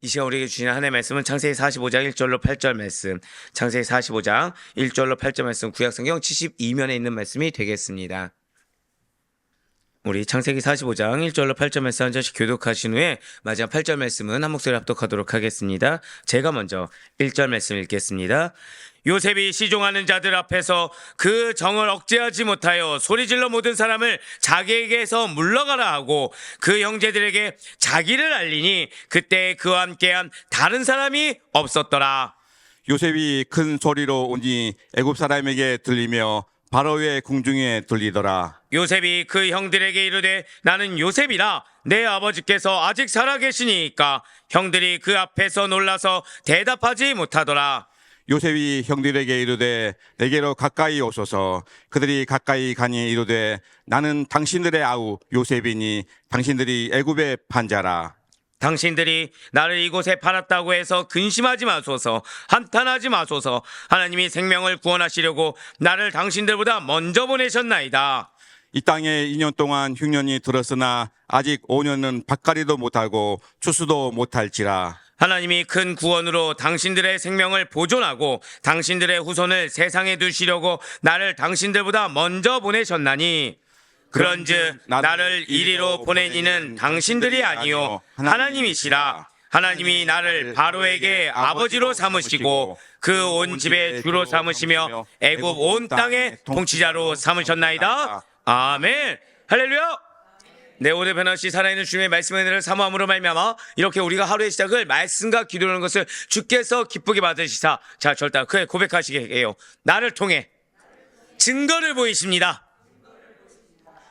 이 시간 우리에게 주시는 하나님의 말씀은 창세기 45장 1절로 8절 말씀, 창세기 45장 1절로 8절 말씀, 구약성경 72면에 있는 말씀이 되겠습니다. 우리 창세기 45장 1절로 8절 말씀 한 절씩 교독하신 후에 마지막 8절 말씀은 한 목소리 합독하도록 하겠습니다. 제가 먼저 1절 말씀 읽겠습니다. 요셉이 시종하는 자들 앞에서 그 정을 억제하지 못하여 소리질러 모든 사람을 자기에게서 물러가라 하고 그 형제들에게 자기를 알리니 그때 그와 함께한 다른 사람이 없었더라. 요셉이 큰 소리로 오니 애굽 사람에게 들리며 바로의 궁중에 들리더라. 요셉이 그 형들에게 이르되 나는 요셉이라 내 아버지께서 아직 살아계시니까 형들이 그 앞에서 놀라서 대답하지 못하더라. 요셉이 형들에게 이르되 내게로 가까이 오소서. 그들이 가까이 가니 이르되 나는 당신들의 아우 요셉이니 당신들이 애굽의 판자라. 당신들이 나를 이곳에 팔았다고 해서 근심하지 마소서, 한탄하지 마소서. 하나님이 생명을 구원하시려고 나를 당신들보다 먼저 보내셨나이다. 이 땅에 2년 동안 흉년이 들었으나 아직 5년은 밭갈이도 못하고 추수도 못할지라. 하나님이 큰 구원으로 당신들의 생명을 보존하고 당신들의 후손을 세상에 두시려고 나를 당신들보다 먼저 보내셨나니 그런즉 나를 이리로 보낸 이는 당신들이 아니요 하나님이시라. 하나님이 나를 바로에게 아버지로 삼으시고 그 온 집의 주로 삼으시며 애굽 온 땅의 통치자로 삼으셨나이다. 아멘. 할렐루야. 내 오늘 변함없이 살아있는 주님의 말씀의 은혜를 사모함으로 말미암아 이렇게 우리가 하루의 시작을 말씀과 기도하는 것을 주께서 기쁘게 받으시사, 자 절대 그에 고백하시게 해요. 나를 통해 증거를 보이십니다.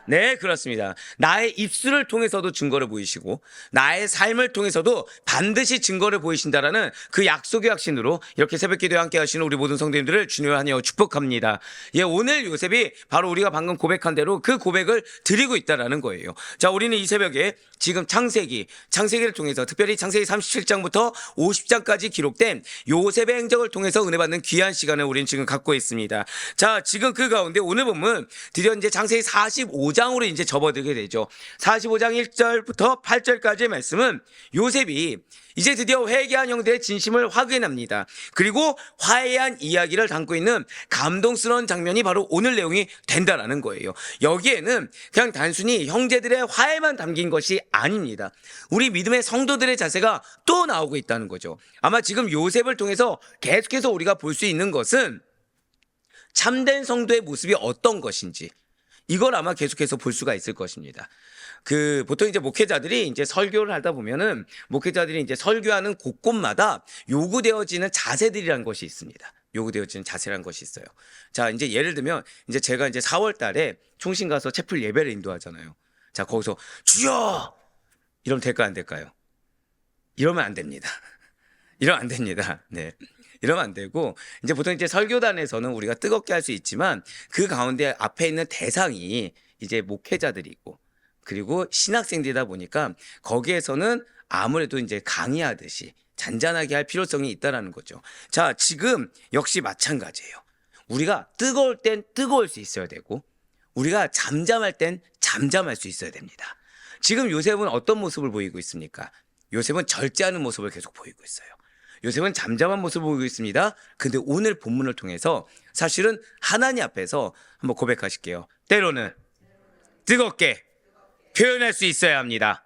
네, 그렇습니다. 나의 입술을 통해서도 증거를 보이시고 나의 삶을 통해서도 반드시 증거를 보이신다라는 그 약속의 확신으로 이렇게 새벽 기도에 함께 하시는 우리 모든 성도님들을 주님을 하여 축복합니다. 예, 오늘 요셉이 바로 우리가 방금 고백한 대로 그 고백을 드리고 있다라는 거예요. 자, 우리는 이 새벽에 지금 창세기를 통해서 특별히 창세기 37장부터 50장까지 기록된 요셉의 행적을 통해서 은혜 받는 귀한 시간을 우리는 지금 갖고 있습니다. 자, 지금 그 가운데 오늘 본문 드디어 이제 창세기 45장으로 이제 접어들게 되죠. 45장 1절부터 8절까지의 말씀은 요셉이 이제 드디어 회개한 형들의 진심을 확인합니다. 그리고 화해한 이야기를 담고 있는 감동스러운 장면이 바로 오늘 내용이 된다라는 거예요. 여기에는 그냥 단순히 형제들의 화해만 담긴 것이 아닙니다. 우리 믿음의 성도들의 자세가 또 나오고 있다는 거죠. 아마 지금 요셉을 통해서 계속해서 우리가 볼 수 있는 것은 참된 성도의 모습이 어떤 것인지, 이걸 아마 계속해서 볼 수가 있을 것입니다. 보통 이제 목회자들이 이제 설교를 하다 보면은 목회자들이 이제 설교하는 곳곳마다 요구되어지는 자세들이라는 것이 있습니다. 요구되어지는 자세라는 것이 있어요. 자, 이제 예를 들면 이제 제가 이제 4월 달에 총신 가서 채플 예배를 인도하잖아요. 자, 거기서 주여! 이러면 될까요, 안 될까요? 이러면 안 됩니다. 이러면 안 됩니다. 네. 이러면 안 되고, 이제 보통 이제 설교단에서는 우리가 뜨겁게 할 수 있지만 그 가운데 앞에 있는 대상이 이제 목회자들이고 그리고 신학생들이다 보니까 거기에서는 아무래도 이제 강의하듯이 잔잔하게 할 필요성이 있다라는 거죠. 자, 지금 역시 마찬가지예요. 우리가 뜨거울 땐 뜨거울 수 있어야 되고 우리가 잠잠할 땐 잠잠할 수 있어야 됩니다. 지금 요셉은 어떤 모습을 보이고 있습니까? 요셉은 절제하는 모습을 계속 보이고 있어요. 요셉은 잠잠한 모습을 보이고 있습니다. 근데 오늘 본문을 통해서 사실은 하나님 앞에서 한번 고백하실게요. 때로는 뜨겁게 표현할 수 있어야 합니다.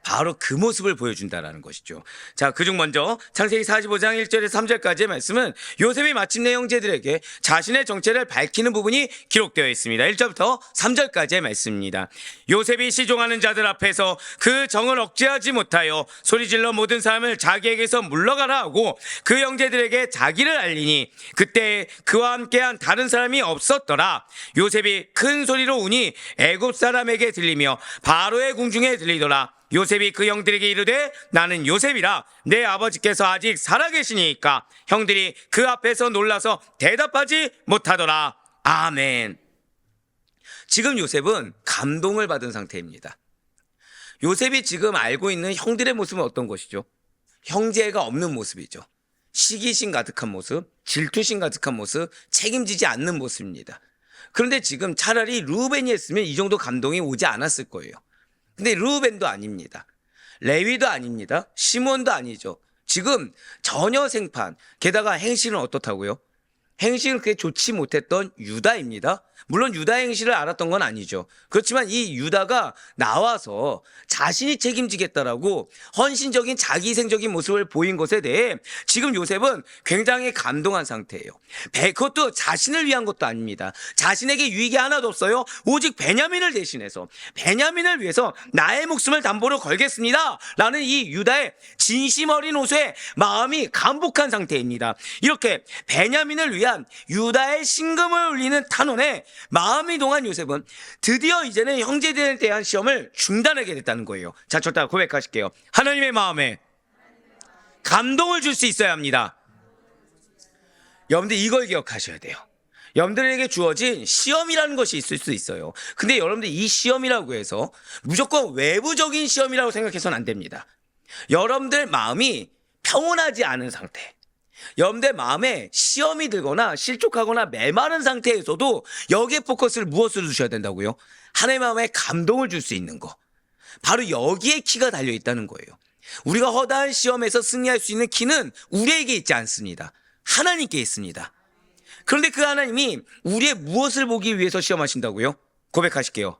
바로 그 모습을 보여준다라는 것이죠. 자, 그중 먼저 창세기 45장 1절에서 3절까지의 말씀은 요셉이 마침내 형제들에게 자신의 정체를 밝히는 부분이 기록되어 있습니다. 1절부터 3절까지의 말씀입니다. 요셉이 시종하는 자들 앞에서 그 정을 억제하지 못하여 소리질러 모든 사람을 자기에게서 물러가라 하고 그 형제들에게 자기를 알리니 그때 그와 함께한 다른 사람이 없었더라. 요셉이 큰 소리로 우니 애굽 사람에게 들리며 바로의 궁중에 들리더라. 요셉이 그 형들에게 이르되 나는 요셉이라 내 아버지께서 아직 살아계시니까 형들이 그 앞에서 놀라서 대답하지 못하더라. 아멘. 지금 요셉은 감동을 받은 상태입니다. 요셉이 지금 알고 있는 형들의 모습은 어떤 것이죠? 형제가 없는 모습이죠. 시기심 가득한 모습, 질투심 가득한 모습, 책임지지 않는 모습입니다. 그런데 지금 차라리 르우벤이 했으면 이 정도 감동이 오지 않았을 거예요. 근데 르우벤도 아닙니다. 레위도 아닙니다. 시몬도 아니죠. 지금 전혀 생판, 게다가 행실은 어떻다고요? 행실은 그렇게 좋지 못했던 유다입니다. 물론 유다 행실을 알았던 건 아니죠. 그렇지만 이 유다가 나와서 자신이 책임지겠다라고 헌신적인 자기희생적인 모습을 보인 것에 대해 지금 요셉은 굉장히 감동한 상태예요. 그것도 자신을 위한 것도 아닙니다. 자신에게 유익이 하나도 없어요. 오직 베냐민을 대신해서 베냐민을 위해서 나의 목숨을 담보로 걸겠습니다 라는 이 유다의 진심 어린 호소에 마음이 감복한 상태입니다. 이렇게 베냐민을 위한 유다의 신금을 울리는 탄원에 마음이 동한 요셉은 드디어 이제는 형제들에 대한 시험을 중단하게 됐다는 거예요. 자, 저따 고백하실게요. 하나님의 마음에 감동을 줄 수 있어야 합니다. 여러분들 이걸 기억하셔야 돼요. 여러분들에게 주어진 시험이라는 것이 있을 수 있어요. 근데 여러분들 이 시험이라고 해서 무조건 외부적인 시험이라고 생각해서는 안 됩니다. 여러분들 마음이 평온하지 않은 상태, 여러분들 마음에 시험이 들거나 실족하거나 메마른 상태에서도 여기에 포커스를 무엇으로 두셔야 된다고요? 하나님의 마음에 감동을 줄 수 있는 거, 바로 여기에 키가 달려 있다는 거예요. 우리가 허다한 시험에서 승리할 수 있는 키는 우리에게 있지 않습니다. 하나님께 있습니다. 그런데 그 하나님이 우리의 무엇을 보기 위해서 시험하신다고요? 고백하실게요.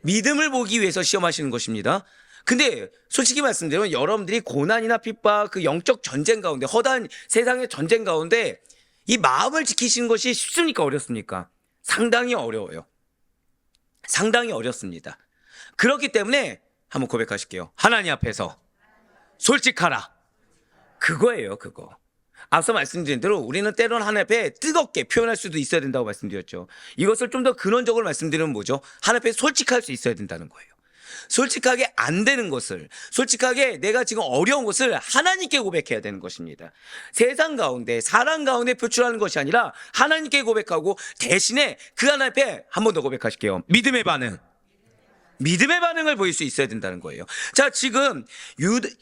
믿음을 보기 위해서 시험하시는 것입니다. 근데 솔직히 말씀드리면 여러분들이 고난이나 핍박, 그 영적 전쟁 가운데, 허다한 세상의 전쟁 가운데 이 마음을 지키시는 것이 쉽습니까? 어렵습니까? 상당히 어려워요. 상당히 어렵습니다. 그렇기 때문에 한번 고백하실게요. 하나님 앞에서 솔직하라. 그거예요, 그거. 앞서 말씀드린 대로 우리는 때로는 하나님 앞에 뜨겁게 표현할 수도 있어야 된다고 말씀드렸죠. 이것을 좀 더 근원적으로 말씀드리면 뭐죠? 하나님 앞에 솔직할 수 있어야 된다는 거예요. 솔직하게 안 되는 것을, 솔직하게 내가 지금 어려운 것을 하나님께 고백해야 되는 것입니다. 세상 가운데, 사람 가운데 표출하는 것이 아니라 하나님께 고백하고 대신에 그 하나님 앞에 한 번 더 고백하실게요. 믿음의 반응을 보일 수 있어야 된다는 거예요. 자, 지금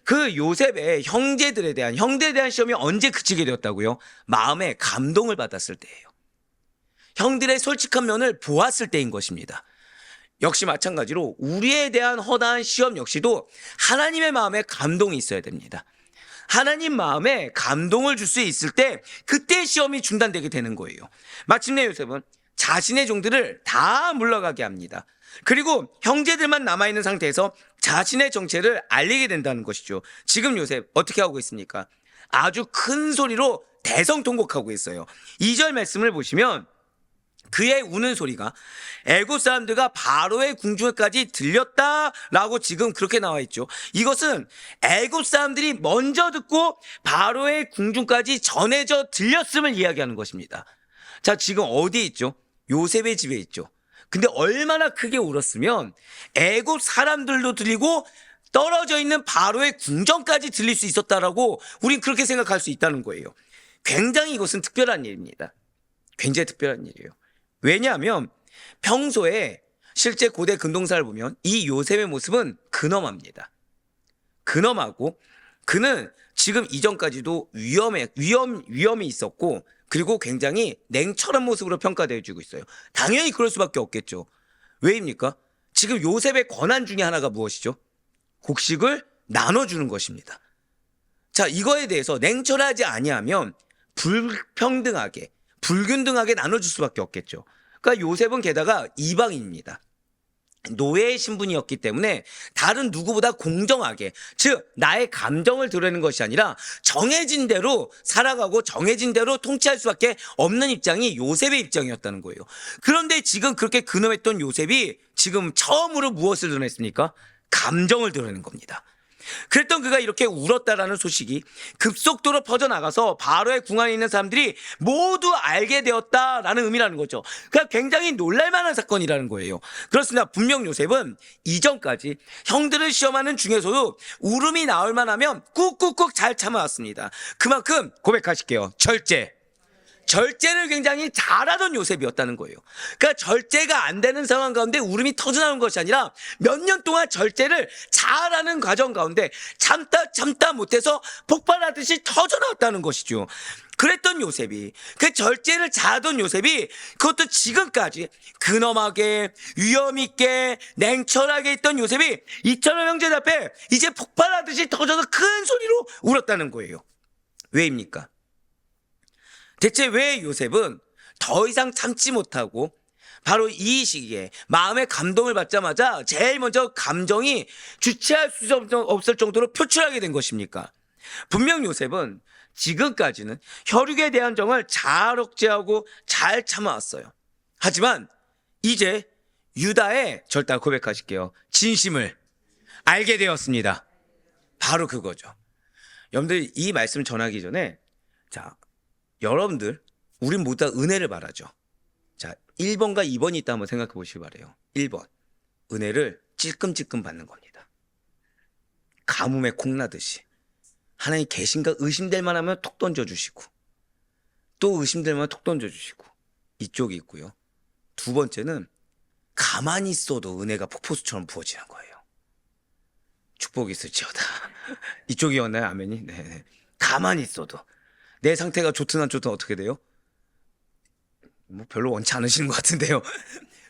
그 요셉의 형제에 대한 시험이 언제 그치게 되었다고요? 마음에 감동을 받았을 때예요. 형들의 솔직한 면을 보았을 때인 것입니다. 역시 마찬가지로 우리에 대한 허다한 시험 역시도 하나님의 마음에 감동이 있어야 됩니다. 하나님 마음에 감동을 줄 수 있을 때 그때 시험이 중단되게 되는 거예요. 마침내 요셉은 자신의 종들을 다 물러가게 합니다. 그리고 형제들만 남아있는 상태에서 자신의 정체를 알리게 된다는 것이죠. 지금 요셉 어떻게 하고 있습니까? 아주 큰 소리로 대성통곡하고 있어요. 2절 말씀을 보시면 그의 우는 소리가 애굽 사람들과 바로의 궁중에까지 들렸다라고 지금 그렇게 나와 있죠. 이것은 애굽 사람들이 먼저 듣고 바로의 궁중까지 전해져 들렸음을 이야기하는 것입니다. 자, 지금 어디에 있죠? 요셉의 집에 있죠. 근데 얼마나 크게 울었으면 애굽 사람들도 들리고 떨어져 있는 바로의 궁전까지 들릴 수 있었다라고 우린 그렇게 생각할 수 있다는 거예요. 굉장히 이것은 특별한 일입니다. 굉장히 특별한 일이에요. 왜냐하면 평소에 실제 고대 근동사를 보면 이 요셉의 모습은 근엄합니다. 근엄하고 그는 지금 이전까지도 위험이 있었고 그리고 굉장히 냉철한 모습으로 평가되어지고 있어요. 당연히 그럴 수밖에 없겠죠. 왜입니까? 지금 요셉의 권한 중에 하나가 무엇이죠? 곡식을 나눠주는 것입니다. 자, 이거에 대해서 냉철하지 아니하면 불평등하게, 불균등하게 나눠줄 수밖에 없겠죠. 그러니까 요셉은 게다가 이방인입니다. 노예의 신분이었기 때문에 다른 누구보다 공정하게, 즉 나의 감정을 드러내는 것이 아니라 정해진 대로 살아가고 정해진 대로 통치할 수밖에 없는 입장이 요셉의 입장이었다는 거예요. 그런데 지금 그렇게 근엄했던 요셉이 지금 처음으로 무엇을 드러냈습니까? 감정을 드러낸 겁니다. 그랬던 그가 이렇게 울었다라는 소식이 급속도로 퍼져나가서 바로의 궁 안에 있는 사람들이 모두 알게 되었다라는 의미라는 거죠. 그러니까 굉장히 놀랄만한 사건이라는 거예요. 그렇습니다. 분명 요셉은 이전까지 형들을 시험하는 중에서도 울음이 나올 만하면 꾹꾹꾹 잘 참아왔습니다. 그만큼 고백하실게요. 절제를 굉장히 잘하던 요셉이었다는 거예요. 그러니까 절제가 안 되는 상황 가운데 울음이 터져나오는 것이 아니라 몇 년 동안 절제를 잘하는 과정 가운데 참다 못해서 폭발하듯이 터져나왔다는 것이죠. 그랬던 요셉이, 그 절제를 잘하던 요셉이 그것도 지금까지 근엄하게 위엄있게 냉철하게 있던 요셉이 이처럼 형제들 앞에 이제 폭발하듯이 터져서 큰 소리로 울었다는 거예요. 왜입니까? 대체 왜 요셉은 더 이상 참지 못하고 바로 이 시기에 마음의 감동을 받자마자 제일 먼저 감정이 주체할 수 없을 정도로 표출하게 된 것입니까? 분명 요셉은 지금까지는 혈육에 대한 정을 잘 억제하고 잘 참아왔어요. 하지만 이제 유다의, 절대 고백하실게요, 진심을 알게 되었습니다. 바로 그거죠. 여러분들, 이 말씀 전하기 전에, 자, 여러분들, 우린 모두 다 은혜를 바라죠. 자, 1번과 2번이 있다 한번 생각해 보시기 바래요. 1번, 은혜를 찔끔찔끔 받는 겁니다. 가뭄에 콩나듯이 하나님 계신가 의심될 만하면 톡 던져주시고, 또 의심될 만하면 톡 던져주시고, 이쪽이 있고요. 두 번째는 가만히 있어도 은혜가 폭포수처럼 부어지는 거예요. 축복이 있을지어다. 이쪽이었나요? 아멘이? 네. 가만히 있어도 내 상태가 좋든 안 좋든 어떻게 돼요? 뭐 별로 원치 않으시는 것 같은데요.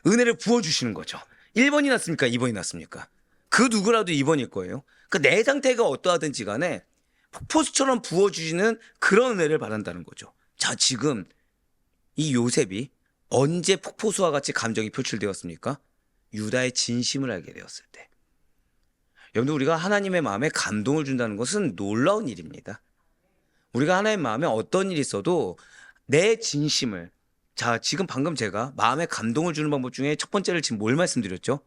은혜를 부어주시는 거죠. 1번이 났습니까? 2번이 났습니까? 그 누구라도 2번일 거예요. 그러니까 내 상태가 어떠하든지 간에 폭포수처럼 부어주시는 그런 은혜를 바란다는 거죠. 자, 지금 이 요셉이 언제 폭포수와 같이 감정이 표출되었습니까? 유다의 진심을 알게 되었을 때. 여러분들, 우리가 하나님의 마음에 감동을 준다는 것은 놀라운 일입니다. 우리가 하나님의 마음에 어떤 일이 있어도 내 진심을, 자, 지금 방금 제가 마음에 감동을 주는 방법 중에 첫 번째를 지금 뭘 말씀드렸죠?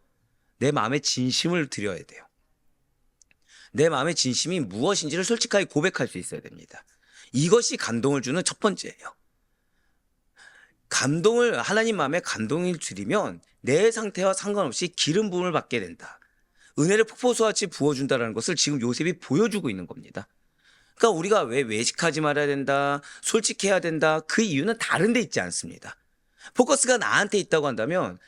내 마음의 진심을 드려야 돼요. 내 마음의 진심이 무엇인지를 솔직하게 고백할 수 있어야 됩니다. 이것이 감동을 주는 첫 번째예요. 감동을, 하나님 마음에 감동을 드리면 내 상태와 상관없이 기름 부음을 받게 된다. 은혜를 폭포수같이 부어준다는 것을 지금 요셉이 보여주고 있는 겁니다. 그러니까 우리가 왜 외식하지 말아야 된다, 솔직해야 된다, 그 이유는 다른 데 있지 않습니다. 포커스가 나한테 있다고 한다면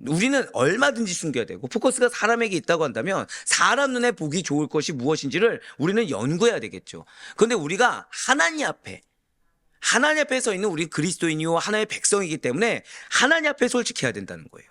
우리는 얼마든지 숨겨야 되고, 포커스가 사람에게 있다고 한다면 사람 눈에 보기 좋을 것이 무엇인지를 우리는 연구해야 되겠죠. 그런데 우리가 하나님 앞에 서 있는 우리 그리스도인이요 하나의 백성이기 때문에 하나님 앞에 솔직해야 된다는 거예요.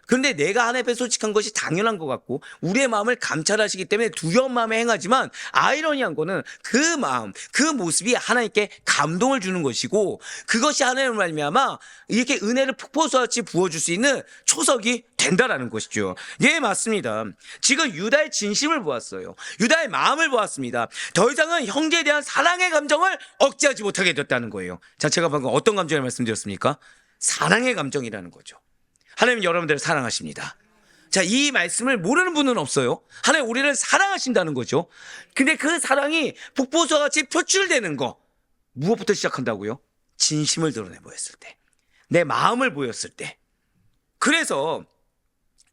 그런데 내가 하나님 앞에 솔직한 것이 당연한 것 같고 우리의 마음을 감찰하시기 때문에 두려운 마음에 행하지만, 아이러니한 거는 그 마음, 그 모습이 하나님께 감동을 주는 것이고, 그것이 하나님을 말미암아 이렇게 은혜를 폭포수같이 부어줄 수 있는 초석이 된다라는 것이죠. 예, 맞습니다. 지금 유다의 진심을 보았어요. 유다의 마음을 보았습니다. 더 이상은 형제에 대한 사랑의 감정을 억제하지 못하게 됐다는 거예요. 자, 제가 방금 어떤 감정을 말씀드렸습니까? 사랑의 감정이라는 거죠. 하나님 여러분들을 사랑하십니다. 자, 이 말씀을 모르는 분은 없어요. 하나님 우리를 사랑하신다는 거죠. 근데 그 사랑이 폭포수와 같이 표출되는 거, 무엇부터 시작한다고요? 진심을 드러내 보였을 때, 내 마음을 보였을 때. 그래서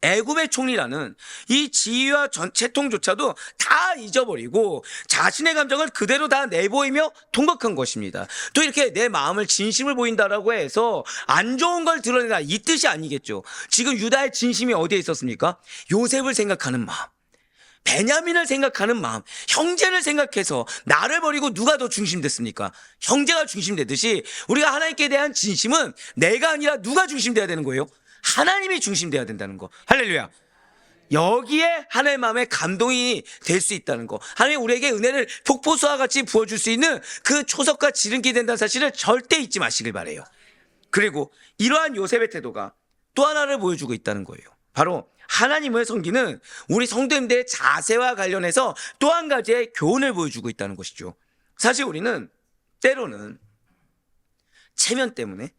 애굽의 총리라는 이 지휘와 채통조차도 다 잊어버리고 자신의 감정을 그대로 다 내보이며 통곡한 것입니다. 또 이렇게 내 마음을 진심을 보인다라고 해서 안 좋은 걸 드러내라, 이 뜻이 아니겠죠. 지금 유다의 진심이 어디에 있었습니까? 요셉을 생각하는 마음, 베냐민을 생각하는 마음, 형제를 생각해서 나를 버리고 누가 더 중심됐습니까? 형제가 중심되듯이 우리가 하나님께 대한 진심은 내가 아니라 누가 중심돼야 되는 거예요? 하나님이 중심돼야 된다는 거. 할렐루야. 여기에 하나님의 마음에 감동이 될 수 있다는 거, 하나님이 우리에게 은혜를 폭포수와 같이 부어줄 수 있는 그 초석과 지름길이 된다는 사실을 절대 잊지 마시길 바라요. 그리고 이러한 요셉의 태도가 또 하나를 보여주고 있다는 거예요. 바로 하나님을 섬기는 우리 성도님들의 자세와 관련해서 또 한 가지의 교훈을 보여주고 있다는 것이죠. 사실 우리는 때로는 체면 때문에,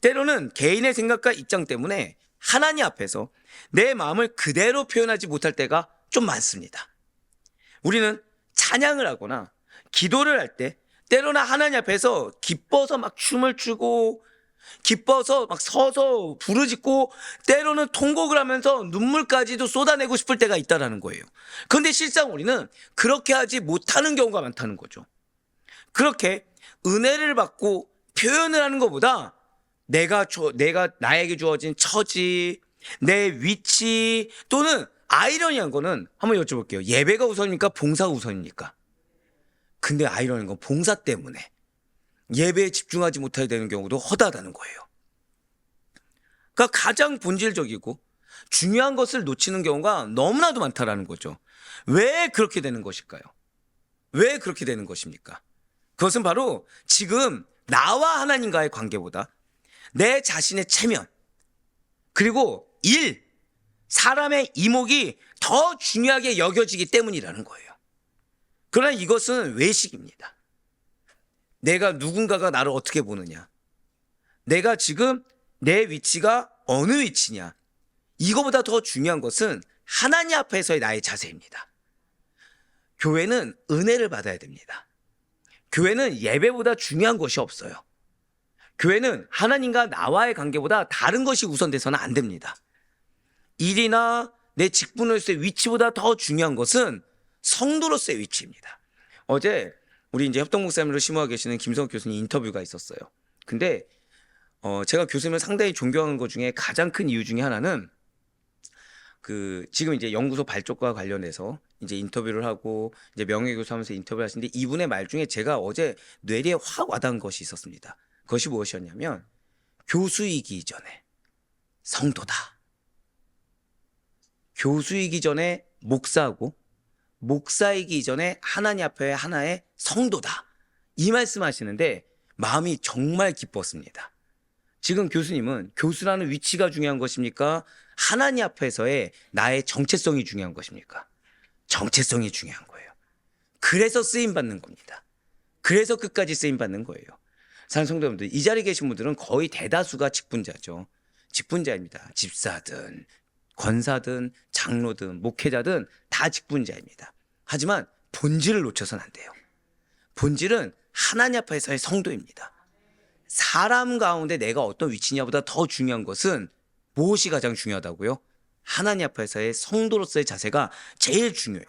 때로는 개인의 생각과 입장 때문에 하나님 앞에서 내 마음을 그대로 표현하지 못할 때가 좀 많습니다. 우리는 찬양을 하거나 기도를 할 때 때로는 하나님 앞에서 기뻐서 막 춤을 추고, 기뻐서 막 서서 부르짖고, 때로는 통곡을 하면서 눈물까지도 쏟아내고 싶을 때가 있다라는 거예요. 그런데 실상 우리는 그렇게 하지 못하는 경우가 많다는 거죠. 그렇게 은혜를 받고 표현을 하는 것보다 내가 나에게 주어진 처지, 내 위치, 또는 아이러니한 거는 한번 여쭤볼게요. 예배가 우선입니까? 봉사가 우선입니까? 근데 아이러니한 건 봉사 때문에 예배에 집중하지 못하게 되는 경우도 허다하다는 거예요. 그러니까 가장 본질적이고 중요한 것을 놓치는 경우가 너무나도 많다라는 거죠. 왜 그렇게 되는 것일까요? 왜 그렇게 되는 것입니까? 그것은 바로 지금 나와 하나님과의 관계보다 내 자신의 체면, 그리고 일, 사람의 이목이 더 중요하게 여겨지기 때문이라는 거예요. 그러나 이것은 외식입니다. 내가 누군가가 나를 어떻게 보느냐, 내가 지금 내 위치가 어느 위치냐, 이거보다 더 중요한 것은 하나님 앞에서의 나의 자세입니다. 교회는 은혜를 받아야 됩니다. 교회는 예배보다 중요한 것이 없어요. 교회는 하나님과 나와의 관계보다 다른 것이 우선돼서는 안 됩니다. 일이나 내 직분으로서의 위치보다 더 중요한 것은 성도로서의 위치입니다. 어제 우리 이제 협동 목사님으로 심호하고 계시는 김성욱 교수님 인터뷰가 있었어요. 근데 제가 교수님을 상당히 존경하는 것 중에 가장 큰 이유 중에 하나는 지금 이제 연구소 발족과 관련해서 이제 인터뷰를 하고 이제 명예교수하면서 인터뷰를 하시는데 이분의 말 중에 제가 어제 뇌리에 확 와닿은 것이 있었습니다. 그것이 무엇이었냐면 교수이기 전에 성도다. 교수이기 전에 목사고 목사이기 전에 하나님 앞에 하나의 성도다. 이 말씀하시는데 마음이 정말 기뻤습니다. 지금 교수님은 교수라는 위치가 중요한 것입니까? 하나님 앞에서의 나의 정체성이 중요한 것입니까? 정체성이 중요한 거예요. 그래서 쓰임받는 겁니다. 그래서 끝까지 쓰임받는 거예요. 사랑하는 성도 여러분들, 이 자리에 계신 분들은 거의 대다수가 직분자죠. 직분자입니다. 집사든 권사든 장로든 목회자든 다 직분자입니다. 하지만 본질을 놓쳐서는 안 돼요. 본질은 하나님 앞에서의 성도입니다. 사람 가운데 내가 어떤 위치냐보다 더 중요한 것은 무엇이 가장 중요하다고요? 하나님 앞에서의 성도로서의 자세가 제일 중요해요.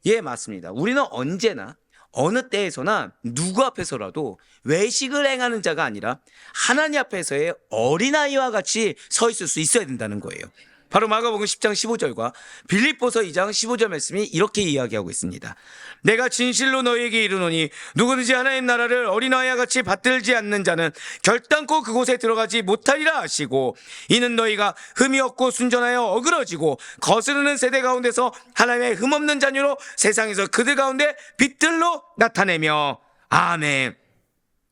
예, 맞습니다. 우리는 언제나 어느 때에서나 누구 앞에서라도 외식을 행하는 자가 아니라 하나님 앞에서의 어린아이와 같이 서 있을 수 있어야 된다는 거예요. 바로 마가복음 10장 15절과 빌립보서 2장 15절 말씀이 이렇게 이야기하고 있습니다. 내가 진실로 너희에게 이르노니 누구든지 하나님 나라를 어린아이와 같이 받들지 않는 자는 결단코 그곳에 들어가지 못하리라 하시고, 이는 너희가 흠이 없고 순전하여 어그러지고 거스르는 세대 가운데서 하나님의 흠없는 자녀로 세상에서 그들 가운데 빛들로 나타내며. 아멘.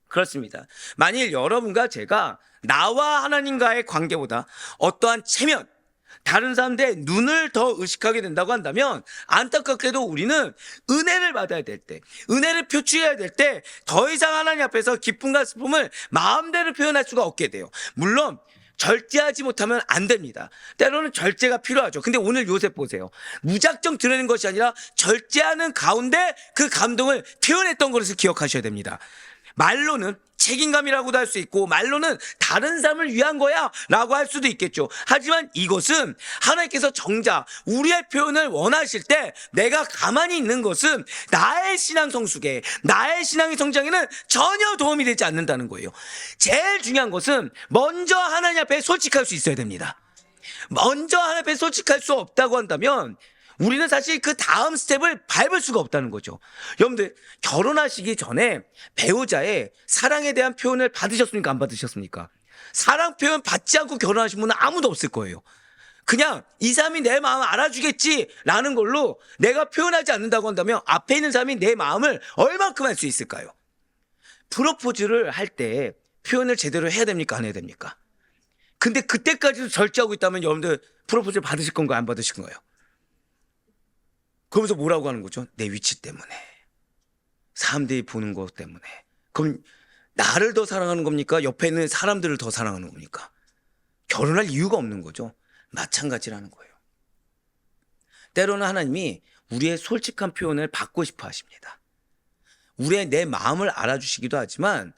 그렇습니다. 만일 여러분과 제가 나와 하나님과의 관계보다 어떠한 체면, 다른 사람들의 눈을 더 의식하게 된다고 한다면 안타깝게도 우리는 은혜를 받아야 될 때, 은혜를 표출해야 될 때 더 이상 하나님 앞에서 기쁨과 슬픔을 마음대로 표현할 수가 없게 돼요. 물론 절제하지 못하면 안 됩니다. 때로는 절제가 필요하죠. 근데 오늘 요셉 보세요. 무작정 드러낸 것이 아니라 절제하는 가운데 그 감동을 표현했던 것을 기억하셔야 됩니다. 말로는 책임감이라고도 할 수 있고 말로는 다른 사람을 위한 거야 라고 할 수도 있겠죠. 하지만 이것은 하나님께서 정작 우리의 표현을 원하실 때 내가 가만히 있는 것은 나의 신앙 성숙에, 나의 신앙의 성장에는 전혀 도움이 되지 않는다는 거예요. 제일 중요한 것은 먼저 하나님 앞에 솔직할 수 있어야 됩니다. 먼저 하나님 앞에 솔직할 수 없다고 한다면 우리는 사실 그 다음 스텝을 밟을 수가 없다는 거죠. 여러분들, 결혼하시기 전에 배우자의 사랑에 대한 표현을 받으셨습니까? 안 받으셨습니까? 사랑 표현 받지 않고 결혼하신 분은 아무도 없을 거예요. 그냥 이 사람이 내 마음을 알아주겠지라는 걸로 내가 표현하지 않는다고 한다면 앞에 있는 사람이 내 마음을 얼만큼 할 수 있을까요? 프로포즈를 할 때 표현을 제대로 해야 됩니까? 안 해야 됩니까? 근데 그때까지도 절제하고 있다면 여러분들 프로포즈를 받으실 건가요? 안 받으실 건가요? 그러면서 뭐라고 하는 거죠? 내 위치 때문에, 사람들이 보는 것 때문에. 그럼 나를 더 사랑하는 겁니까? 옆에 있는 사람들을 더 사랑하는 겁니까? 결혼할 이유가 없는 거죠. 마찬가지라는 거예요. 때로는 하나님이 우리의 솔직한 표현을 받고 싶어 하십니다. 우리의 내 마음을 알아주시기도 하지만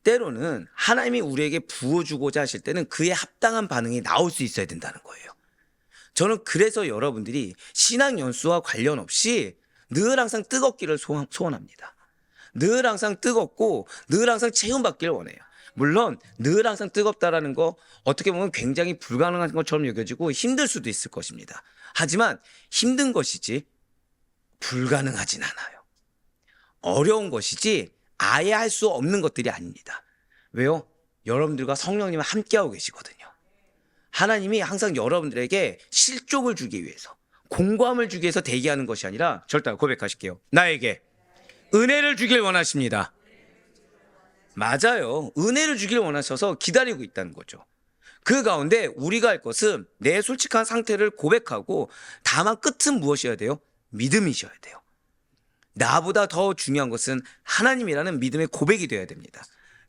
때로는 하나님이 우리에게 부어주고자 하실 때는 그에 합당한 반응이 나올 수 있어야 된다는 거예요. 저는 그래서 여러분들이 신앙 연수와 관련 없이 늘 항상 뜨겁기를 소원합니다. 늘 항상 뜨겁고 늘 항상 체험받기를 원해요. 물론 늘 항상 뜨겁다라는 거 어떻게 보면 굉장히 불가능한 것처럼 여겨지고 힘들 수도 있을 것입니다. 하지만 힘든 것이지 불가능하진 않아요. 어려운 것이지 아예 할 수 없는 것들이 아닙니다. 왜요? 여러분들과 성령님은 함께하고 계시거든요. 하나님이 항상 여러분들에게 실족을 주기 위해서, 공감을 주기 위해서 대기하는 것이 아니라, 절대 고백하실게요. 나에게 은혜를 주길 원하십니다. 맞아요. 은혜를 주길 원하셔서 기다리고 있다는 거죠. 그 가운데 우리가 할 것은 내 솔직한 상태를 고백하고, 다만 끝은 무엇이어야 돼요? 믿음이셔야 돼요. 나보다 더 중요한 것은 하나님이라는 믿음의 고백이 되어야 됩니다.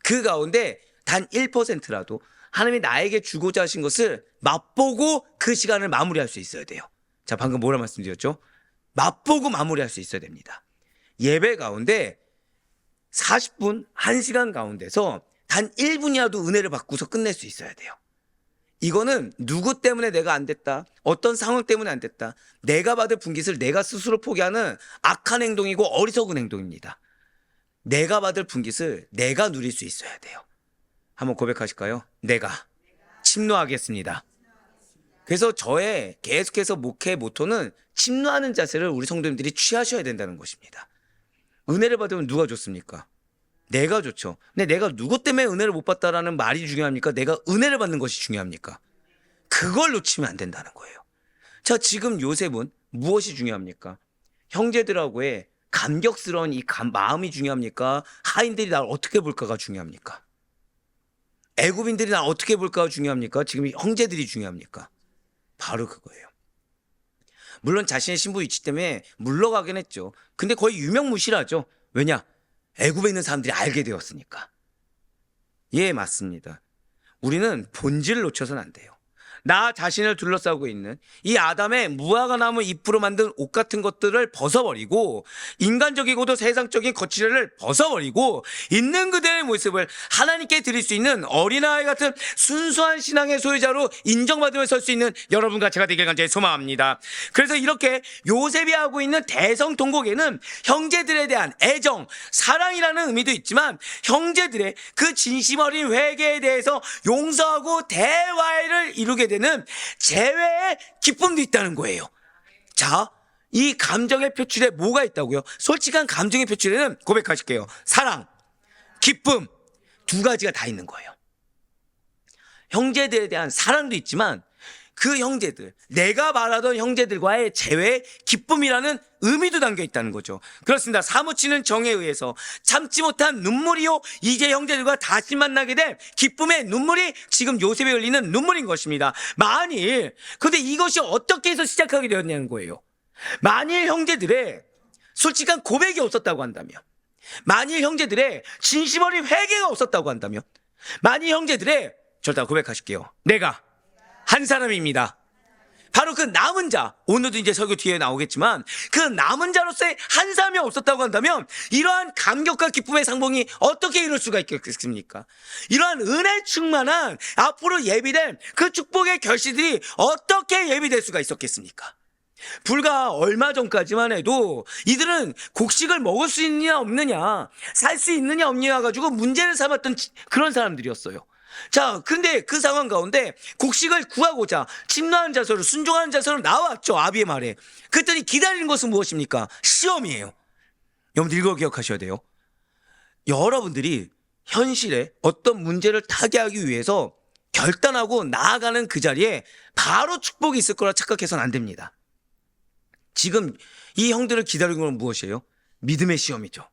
그 가운데 단 1%라도 하나님이 나에게 주고자 하신 것을 맛보고 그 시간을 마무리할 수 있어야 돼요. 자, 방금 뭐라 말씀드렸죠? 맛보고 마무리할 수 있어야 됩니다. 예배 가운데 40분, 1시간 가운데서 단 1분이라도 은혜를 받고서 끝낼 수 있어야 돼요. 이거는 누구 때문에 내가 안 됐다, 어떤 상황 때문에 안 됐다, 내가 받을 분깃을 내가 스스로 포기하는 악한 행동이고 어리석은 행동입니다. 내가 받을 분깃을 내가 누릴 수 있어야 돼요. 한번 고백하실까요? 내가 침노하겠습니다. 그래서 저의 계속해서 목회 모토는 침노하는 자세를 우리 성도님들이 취하셔야 된다는 것입니다. 은혜를 받으면 누가 좋습니까? 내가 좋죠. 근데 내가 누구 때문에 은혜를 못 받다라는 말이 중요합니까? 내가 은혜를 받는 것이 중요합니까? 그걸 놓치면 안 된다는 거예요. 자, 지금 요셉은 무엇이 중요합니까? 형제들하고의 감격스러운 이 마음이 중요합니까? 하인들이 날 어떻게 볼까가 중요합니까? 애굽인들이 날 어떻게 볼까가 중요합니까? 지금 형제들이 중요합니까? 바로 그거예요. 물론 자신의 신부 위치 때문에 물러가긴 했죠. 근데 거의 유명무실하죠. 왜냐? 애굽에 있는 사람들이 알게 되었으니까. 예, 맞습니다. 우리는 본질을 놓쳐서는 안 돼요. 나 자신을 둘러싸고 있는 이 아담의 무화과 나무 잎으로 만든 옷 같은 것들을 벗어버리고, 인간적이고도 세상적인 거칠애를 벗어버리고, 있는 그대의 모습을 하나님께 드릴 수 있는 어린아이 같은 순수한 신앙의 소유자로 인정받으며 설 수 있는 여러분과 제가 되길 간절히 소망합니다. 그래서 이렇게 요셉이 하고 있는 대성통곡에는 형제들에 대한 애정, 사랑이라는 의미도 있지만, 형제들의 그 진심 어린 회개에 대해서 용서하고 대화를 이루게 되는 재회의 기쁨도 있다는 거예요. 자, 이 감정의 표출에 뭐가 있다고요? 솔직한 감정의 표출에는 고백하실게요. 사랑, 기쁨, 두 가지가 다 있는 거예요. 형제들에 대한 사랑도 있지만, 그 형제들, 내가 말하던 형제들과의 재회의 기쁨이라는 의미도 담겨 있다는 거죠. 그렇습니다. 사무치는 정에 의해서 참지 못한 눈물이요, 이제 형제들과 다시 만나게 된 기쁨의 눈물이 지금 요셉에 흘리는 눈물인 것입니다. 근데 이것이 어떻게 해서 시작하게 되었냐는 거예요. 만일 형제들의 솔직한 고백이 없었다고 한다면, 만일 형제들의 진심 어린 회개가 없었다고 한다면, 만일 형제들의, 절대 고백하실게요. 내가 한 사람입니다. 바로 그 남은 자, 오늘도 이제 설교 뒤에 나오겠지만, 그 남은 자로서의 한 사람이 없었다고 한다면, 이러한 감격과 기쁨의 상봉이 어떻게 이룰 수가 있겠습니까? 이러한 은혜 충만한 앞으로 예비된 그 축복의 결실들이 어떻게 예비될 수가 있었겠습니까? 불과 얼마 전까지만 해도 이들은 곡식을 먹을 수 있느냐 없느냐, 살 수 있느냐 없느냐 가지고 문제를 삼았던 그런 사람들이었어요. 자, 근데 그 상황 가운데 곡식을 구하고자 침노하는 자세로, 순종하는 자세로 나왔죠. 아비의 말에. 그랬더니 기다리는 것은 무엇입니까? 시험이에요. 여러분들 이거 기억하셔야 돼요. 여러분들이 현실에 어떤 문제를 타개하기 위해서 결단하고 나아가는 그 자리에 바로 축복이 있을 거라 착각해서는 안 됩니다. 지금 이 형들을 기다리는 건 무엇이에요? 믿음의 시험이죠.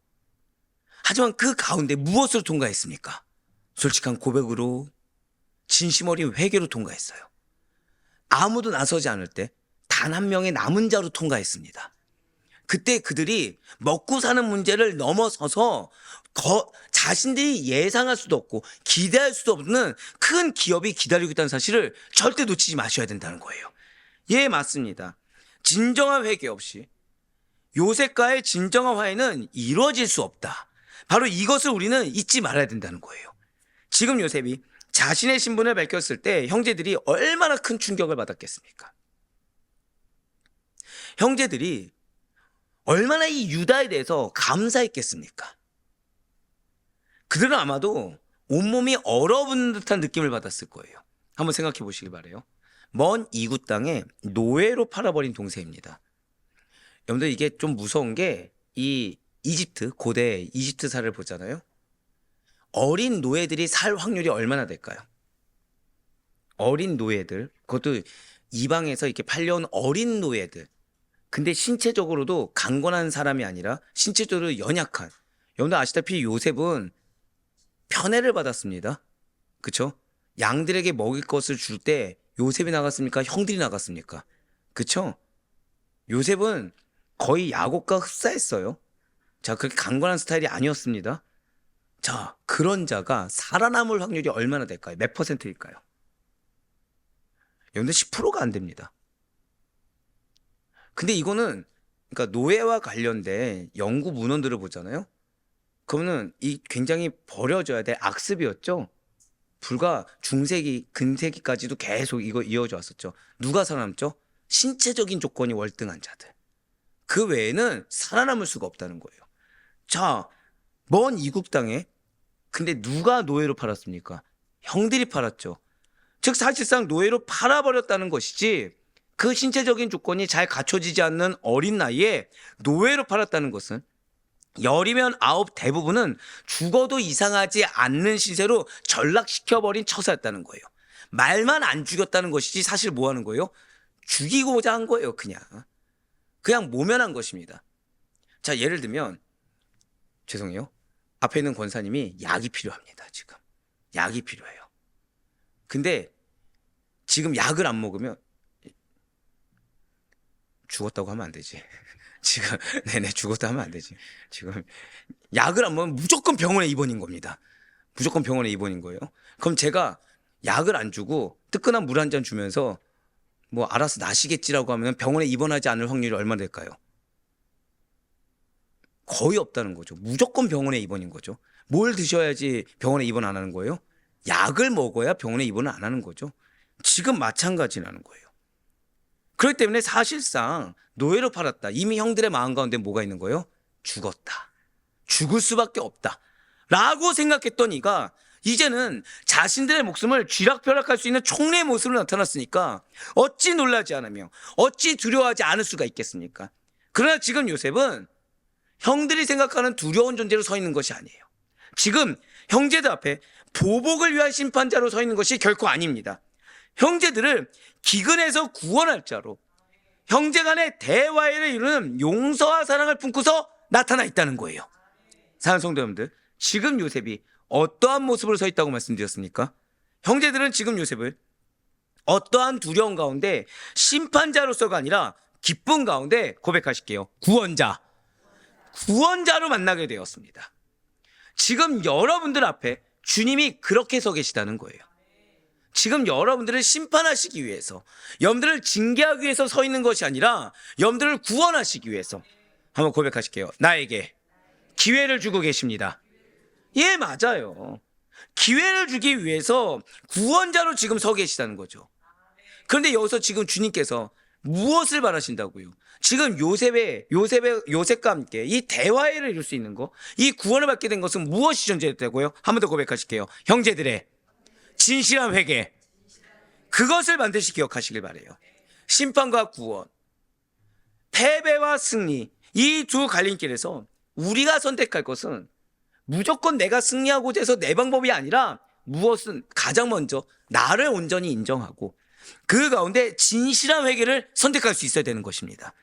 하지만 그 가운데 무엇으로 통과했습니까? 솔직한 고백으로, 진심 어린 회개로 통과했어요. 아무도 나서지 않을 때 단 한 명의 남은 자로 통과했습니다. 그때 그들이 먹고 사는 문제를 넘어서서 자신들이 예상할 수도 없고 기대할 수도 없는 큰 기업이 기다리고 있다는 사실을 절대 놓치지 마셔야 된다는 거예요. 예, 맞습니다. 진정한 회개 없이 요셉과의 진정한 화해는 이루어질 수 없다. 바로 이것을 우리는 잊지 말아야 된다는 거예요. 지금 요셉이 자신의 신분을 밝혔을 때 형제들이 얼마나 큰 충격을 받았겠습니까? 형제들이 얼마나 이 유다에 대해서 감사했겠습니까? 그들은 아마도 온몸이 얼어붙는 듯한 느낌을 받았을 거예요. 한번 생각해 보시기 바라요. 먼 이웃 땅에 노예로 팔아버린 동생입니다. 여러분들, 이게 좀 무서운 게, 이 이집트 고대 이집트사를 보잖아요. 어린 노예들이 살 확률이 얼마나 될까요? 어린 노예들, 그것도 이방에서 이렇게 팔려온 어린 노예들. 근데 신체적으로도 강건한 사람이 아니라 신체적으로 연약한. 여러분들 아시다시피 요셉은 편애를 받았습니다. 그쵸? 양들에게 먹일 것을 줄 때 요셉이 나갔습니까? 형들이 나갔습니까? 그쵸? 요셉은 거의 야곱과 흡사했어요. 자, 그렇게 강건한 스타일이 아니었습니다. 자, 그런 자가 살아남을 확률이 얼마나 될까요? 몇 %일까요? 여러분들 10%가 안 됩니다. 근데 이거는 그러니까 노예와 관련된 연구 문헌들을 보잖아요. 그러면은 이 굉장히 버려져야 될 악습이었죠. 불과 중세기, 근세기까지도 계속 이거 이어져 왔었죠. 누가 살아남죠? 신체적인 조건이 월등한 자들. 그 외에는 살아남을 수가 없다는 거예요. 자, 먼 이국 땅에 근데 누가 노예로 팔았습니까? 형들이 팔았죠. 즉 사실상 노예로 팔아버렸다는 것이지 그 신체적인 조건이 잘 갖춰지지 않는 어린 나이에 노예로 팔았다는 것은 열이면 아홉 대부분은 죽어도 이상하지 않는 시세로 전락시켜버린 처사였다는 거예요. 말만 안 죽였다는 것이지 사실 뭐 하는 거예요? 죽이고자 한 거예요. 그냥 모면한 것입니다. 자, 예를 들면 죄송해요. 앞에 있는 권사님이 약이 필요합니다. 지금 약이 필요해요. 근데 지금 약을 안 먹으면 죽었다고 하면 안 되지. 지금 네네 죽었다 하면 안 되지. 지금 약을 안 먹으면 무조건 병원에 입원인 겁니다. 무조건 병원에 입원인 거예요. 그럼 제가 약을 안 주고 뜨끈한 물 한 잔 주면서 뭐 알아서 나시겠지라고 하면 병원에 입원하지 않을 확률이 얼마나 될까요? 거의 없다는 거죠. 무조건 병원에 입원인 거죠. 뭘 드셔야지 병원에 입원 안 하는 거예요? 약을 먹어야 병원에 입원을 안 하는 거죠. 지금 마찬가지라는 거예요. 그렇기 때문에 사실상 노예로 팔았다. 이미 형들의 마음 가운데 뭐가 있는 거예요? 죽었다. 죽을 수밖에 없다. 라고 생각했던 이가 이제는 자신들의 목숨을 쥐락펴락할 수 있는 총리의 모습으로 나타났으니까 어찌 놀라지 않으며 어찌 두려워하지 않을 수가 있겠습니까? 그러나 지금 요셉은 형들이 생각하는 두려운 존재로 서 있는 것이 아니에요. 지금 형제들 앞에 보복을 위한 심판자로 서 있는 것이 결코 아닙니다. 형제들을 기근에서 구원할 자로 형제 간의 대화를 이루는 용서와 사랑을 품고서 나타나 있다는 거예요. 사랑하는 성도 여러분들, 지금 요셉이 어떠한 모습으로 서 있다고 말씀드렸습니까? 형제들은 지금 요셉을 어떠한 두려움 가운데 심판자로서가 아니라 기쁨 가운데 고백하실게요. 구원자로 만나게 되었습니다. 지금 여러분들 앞에 주님이 그렇게 서 계시다는 거예요. 지금 여러분들을 심판하시기 위해서, 여러분들을 징계하기 위해서 서 있는 것이 아니라 여러분들을 구원하시기 위해서 한번 고백하실게요. 나에게 기회를 주고 계십니다. 예, 맞아요. 기회를 주기 위해서 구원자로 지금 서 계시다는 거죠. 그런데 여기서 지금 주님께서 무엇을 바라신다고요? 지금 요셉과 함께 이 대화를 이룰 수 있는 거, 이 구원을 받게 된 것은 무엇이 존재했다고요? 한 번 더 고백하실게요. 형제들의 진실한 회개, 그것을 반드시 기억하시길 바래요. 심판과 구원, 패배와 승리, 이 두 갈림길에서 우리가 선택할 것은 무조건 내가 승리하고자 해서 내 방법이 아니라 무엇은 가장 먼저 나를 온전히 인정하고 그 가운데 진실한 회개를 선택할 수 있어야 되는 것입니다.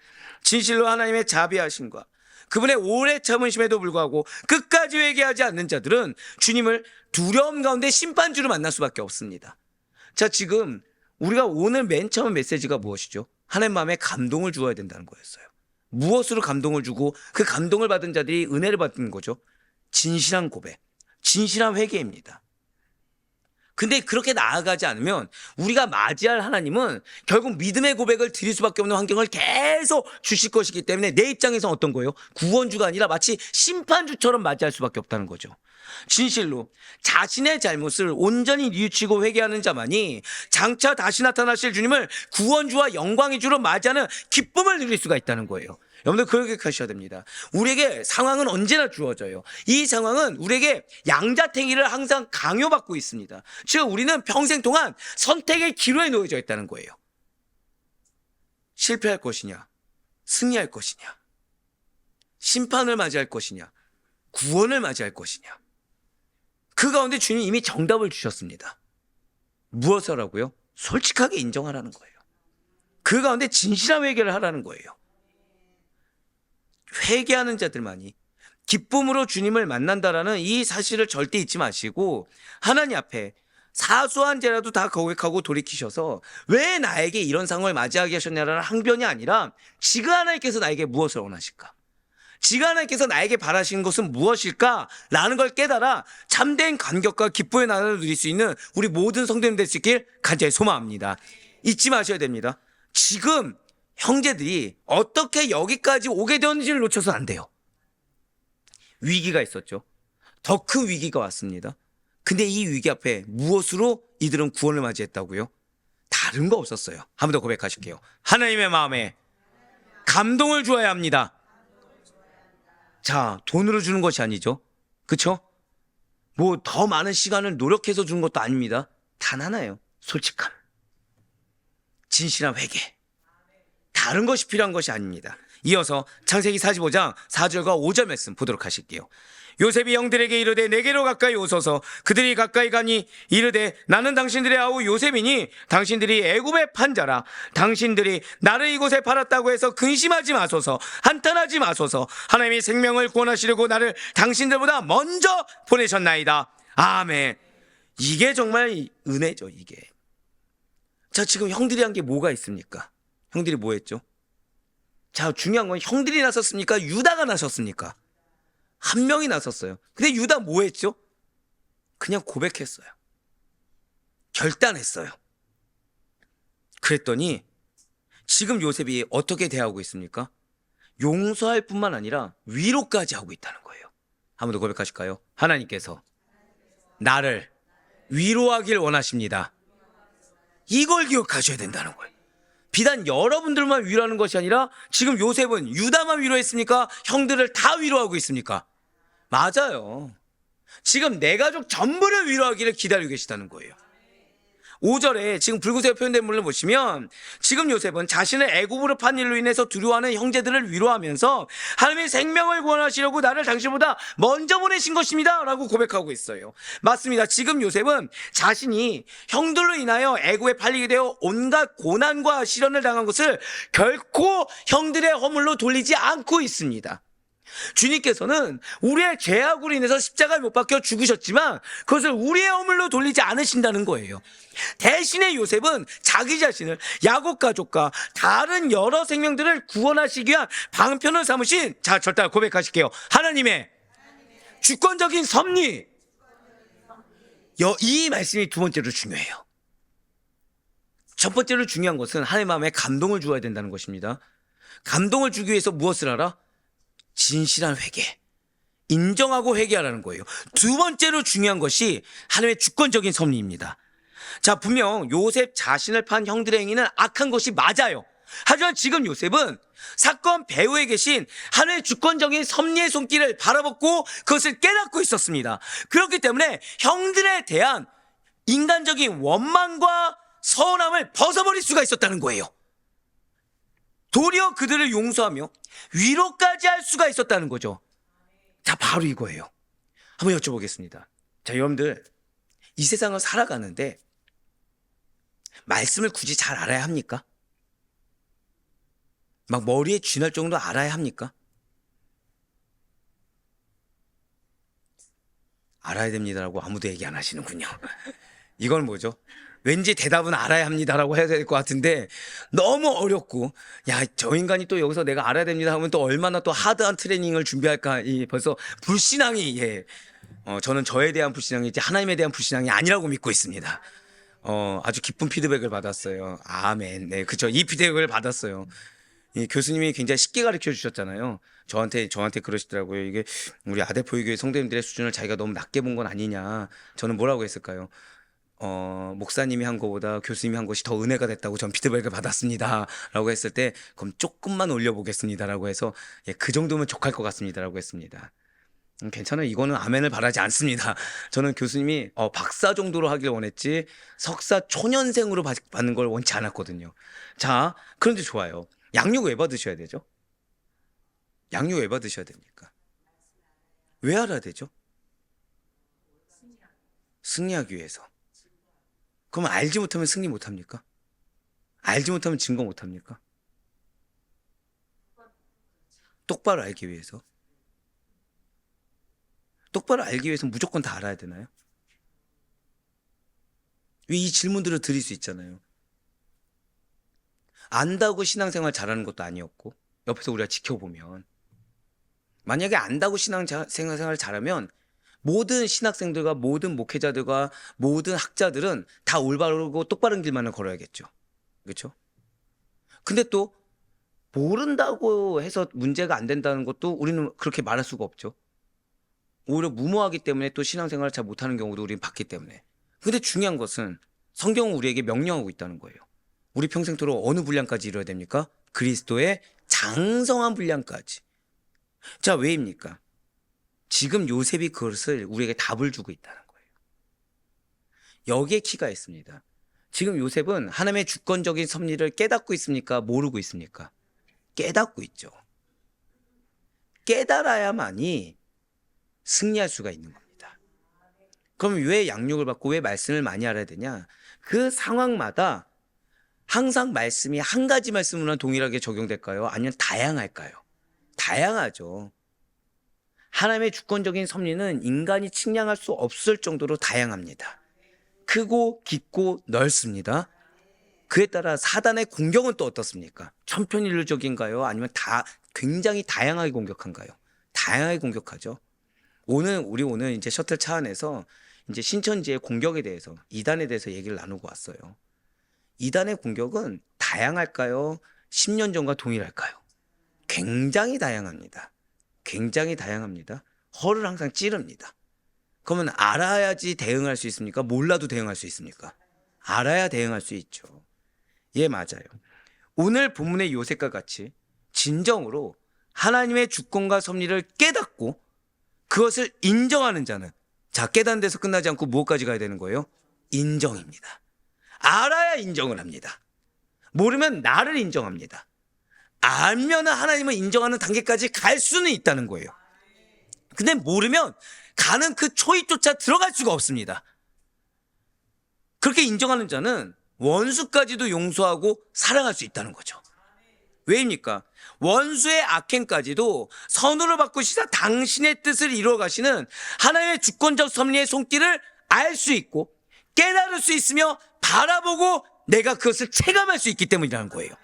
진실로 하나님의 자비하심과 그분의 오래 참으심에도 불구하고 끝까지 회개하지 않는 자들은 주님을 두려움 가운데 심판주로 만날 수밖에 없습니다. 자, 지금 우리가 오늘 맨 처음 메시지가 무엇이죠? 하나님 마음에 감동을 주어야 된다는 거였어요. 무엇으로 감동을 주고 그 감동을 받은 자들이 은혜를 받는 거죠? 진실한 고백, 진실한 회개입니다. 근데 그렇게 나아가지 않으면 우리가 맞이할 하나님은 결국 믿음의 고백을 드릴 수밖에 없는 환경을 계속 주실 것이기 때문에 내 입장에서는 어떤 거예요? 구원주가 아니라 마치 심판주처럼 맞이할 수밖에 없다는 거죠. 진실로 자신의 잘못을 온전히 뉘우치고 회개하는 자만이 장차 다시 나타나실 주님을 구원주와 영광의 주로 맞이하는 기쁨을 누릴 수가 있다는 거예요. 여러분들 그렇게 하셔야 됩니다. 우리에게 상황은 언제나 주어져요. 이 상황은 우리에게 양자택일을 항상 강요받고 있습니다. 즉 우리는 평생 동안 선택의 기로에 놓여져 있다는 거예요. 실패할 것이냐, 승리할 것이냐. 심판을 맞이할 것이냐, 구원을 맞이할 것이냐. 그 가운데 주님 이미 정답을 주셨습니다. 무엇을 하라고요? 솔직하게 인정하라는 거예요. 그 가운데 진실한 회개를 하라는 거예요. 회개하는 자들만이 기쁨으로 주님을 만난다라는 이 사실을 절대 잊지 마시고 하나님 앞에 사소한 죄라도 다 고백하고 돌이키셔서 왜 나에게 이런 상황을 맞이하게 하셨냐라는 항변이 아니라 지금 하나님께서 나에게 무엇을 원하실까? 지금 하나님께서 나에게 바라시는 것은 무엇일까? 라는 걸 깨달아 참된 감격과 기쁨의 나라를 누릴 수 있는 우리 모든 성도님 될 수 있길 간절히 소망합니다. 잊지 마셔야 됩니다. 지금 형제들이 어떻게 여기까지 오게 되었는지를 놓쳐서 안 돼요. 위기가 있었죠. 더 큰 위기가 왔습니다. 근데 이 위기 앞에 무엇으로 이들은 구원을 맞이했다고요? 다른 거 없었어요. 한 번 더 고백하실게요. 하나님의 마음에 감동을 주어야 합니다. 자, 돈으로 주는 것이 아니죠. 그렇죠? 뭐 더 많은 시간을 노력해서 주는 것도 아닙니다. 단 하나예요. 솔직함. 진실한 회개. 다른 것이 필요한 것이 아닙니다. 이어서 창세기 45장 4절과 5절 말씀 보도록 하실게요. 요셉이 형들에게 이르되 내게로 가까이 오소서. 그들이 가까이 가니 이르되 나는 당신들의 아우 요셉이니 당신들이 애굽의 판자라. 당신들이 나를 이곳에 팔았다고 해서 근심하지 마소서. 한탄하지 마소서. 하나님이 생명을 구원하시려고 나를 당신들보다 먼저 보내셨나이다. 아멘. 이게 정말 은혜죠, 이게. 자, 지금 형들이 한 게 뭐가 있습니까? 형들이 뭐 했죠? 자, 중요한 건 형들이 나섰습니까? 유다가 나섰습니까? 한 명이 나섰어요. 근데 유다 뭐 했죠? 그냥 고백했어요. 결단했어요. 그랬더니 지금 요셉이 어떻게 대하고 있습니까? 용서할 뿐만 아니라 위로까지 하고 있다는 거예요. 한 번 더 고백하실까요? 하나님께서 나를 위로하길 원하십니다. 이걸 기억하셔야 된다는 거예요. 비단 여러분들만 위로하는 것이 아니라 지금 요셉은 유다만 위로했습니까? 형들을 다 위로하고 있습니까? 맞아요. 지금 내 가족 전부를 위로하기를 기다리고 계시다는 거예요. 5절에 지금 붉은색으로 표현된 물을 보시면 지금 요셉은 자신을 애굽으로 판 일로 인해서 두려워하는 형제들을 위로하면서 하나님의 생명을 구원하시려고 나를 당신보다 먼저 보내신 것입니다 라고 고백하고 있어요. 맞습니다. 지금 요셉은 자신이 형들로 인하여 애굽에 팔리게 되어 온갖 고난과 시련을 당한 것을 결코 형들의 허물로 돌리지 않고 있습니다. 주님께서는 우리의 죄악으로 인해서 십자가에 못 박혀 죽으셨지만 그것을 우리의 허물로 돌리지 않으신다는 거예요. 대신에 요셉은 자기 자신을 야곱 가족과 다른 여러 생명들을 구원하시기 위한 방편을 삼으신, 자, 절대 고백하실게요. 하나님의 주권적인 섭리. 이 말씀이 두 번째로 중요해요. 첫 번째로 중요한 것은 하나님 마음에 감동을 주어야 된다는 것입니다. 감동을 주기 위해서 무엇을 하라? 진실한 회개, 인정하고 회개하라는 거예요. 두 번째로 중요한 것이 하나님의 주권적인 섭리입니다. 자, 분명 요셉 자신을 판 형들의 행위는 악한 것이 맞아요. 하지만 지금 요셉은 사건 배후에 계신 하나님의 주권적인 섭리의 손길을 바라보고 그것을 깨닫고 있었습니다. 그렇기 때문에 형들에 대한 인간적인 원망과 서운함을 벗어버릴 수가 있었다는 거예요. 도리어 그들을 용서하며 위로까지 할 수가 있었다는 거죠. 자, 바로 이거예요. 한번 여쭤보겠습니다. 자, 여러분들 이 세상을 살아가는데 말씀을 굳이 잘 알아야 합니까? 막 머리에 쥐날 정도 알아야 합니까? 알아야 됩니다라고 아무도 얘기 안 하시는군요. 이건 뭐죠? 왠지 대답은 알아야 합니다라고 해야 될 것 같은데 너무 어렵고, 야, 저 인간이 또 여기서 내가 알아야 됩니다 하면 또 얼마나 또 하드한 트레이닝을 준비할까. 벌써 불신앙이, 저는 저에 대한 불신앙이 이제 하나님에 대한 불신앙이 아니라고 믿고 있습니다. 아주 기쁜 피드백을 받았어요. 아멘. 네, 그렇죠. 이 피드백을 받았어요. 이 교수님이 굉장히 쉽게 가르쳐 주셨잖아요. 저한테 그러시더라고요. 이게 우리 아델포유교회 성도님들의 수준을 자기가 너무 낮게 본 건 아니냐. 저는 뭐라고 했을까요? 목사님이 한 거보다 교수님이 한 것이 더 은혜가 됐다고 전 피드백을 받았습니다 라고 했을 때, 그럼 조금만 올려보겠습니다 라고 해서, 예, 그 정도면 족할 것 같습니다 라고 했습니다. 괜찮아요. 이거는 아멘을 바라지 않습니다. 저는 교수님이 박사 정도로 하길 원했지 석사 초년생으로 받는 걸 원치 않았거든요. 자, 그런데 좋아요. 양육 왜 받으셔야 되죠? 양육 왜 받으셔야 됩니까? 왜 알아야 되죠? 승리하기 위해서. 그럼 알지 못하면 승리 못합니까? 알지 못하면 증거 못합니까? 똑바로 알기 위해서. 똑바로 알기 위해서 무조건 다 알아야 되나요? 왜 이 질문들을 드릴 수 있잖아요. 안다고 신앙생활 잘하는 것도 아니었고 옆에서 우리가 지켜보면 만약에 안다고 신앙생활 잘하면 모든 신학생들과 모든 목회자들과 모든 학자들은 다 올바르고 똑바른 길만을 걸어야겠죠. 그렇죠? 근데 또 모른다고 해서 문제가 안 된다는 것도 우리는 그렇게 말할 수가 없죠. 오히려 무모하기 때문에 또 신앙생활을 잘 못하는 경우도 우리는 봤기 때문에. 근데 중요한 것은 성경은 우리에게 명령하고 있다는 거예요. 우리 평생토록 어느 분량까지 이뤄야 됩니까? 그리스도의 장성한 분량까지. 자, 왜입니까? 지금 요셉이 그것을 우리에게 답을 주고 있다는 거예요. 여기에 키가 있습니다. 지금 요셉은 하나님의 주권적인 섭리를 깨닫고 있습니까? 모르고 있습니까? 깨닫고 있죠. 깨달아야만이 승리할 수가 있는 겁니다. 그럼 왜 양육을 받고 왜 말씀을 많이 알아야 되냐? 그 상황마다 항상 말씀이 한 가지 말씀으로만 동일하게 적용될까요? 아니면 다양할까요? 다양하죠. 하나님의 주권적인 섭리는 인간이 측량할 수 없을 정도로 다양합니다. 크고 깊고 넓습니다. 그에 따라 사단의 공격은 또 어떻습니까? 천편일률적인가요? 아니면 다 굉장히 다양하게 공격한가요? 다양하게 공격하죠. 우리 오늘 이제 셔틀 차 안에서 이제 신천지의 공격에 대해서, 이단에 대해서 얘기를 나누고 왔어요. 이단의 공격은 다양할까요? 10년 전과 동일할까요? 굉장히 다양합니다. 굉장히 다양합니다. 허를 항상 찌릅니다. 그러면 알아야지 대응할 수 있습니까? 몰라도 대응할 수 있습니까? 알아야 대응할 수 있죠. 예, 맞아요. 오늘 본문의 요셉과 같이 진정으로 하나님의 주권과 섭리를 깨닫고 그것을 인정하는 자는, 자, 깨닫는 데서 끝나지 않고 무엇까지 가야 되는 거예요? 인정입니다. 알아야 인정을 합니다. 모르면 나를 인정합니다. 알면 하나님을 인정하는 단계까지 갈 수는 있다는 거예요. 근데 모르면 가는 그 초입조차 들어갈 수가 없습니다. 그렇게 인정하는 자는 원수까지도 용서하고 사랑할 수 있다는 거죠. 왜입니까? 원수의 악행까지도 선으로 바꾸시사 당신의 뜻을 이루어 가시는 하나님의 주권적 섭리의 손길을 알 수 있고 깨달을 수 있으며 바라보고 내가 그것을 체감할 수 있기 때문이라는 거예요.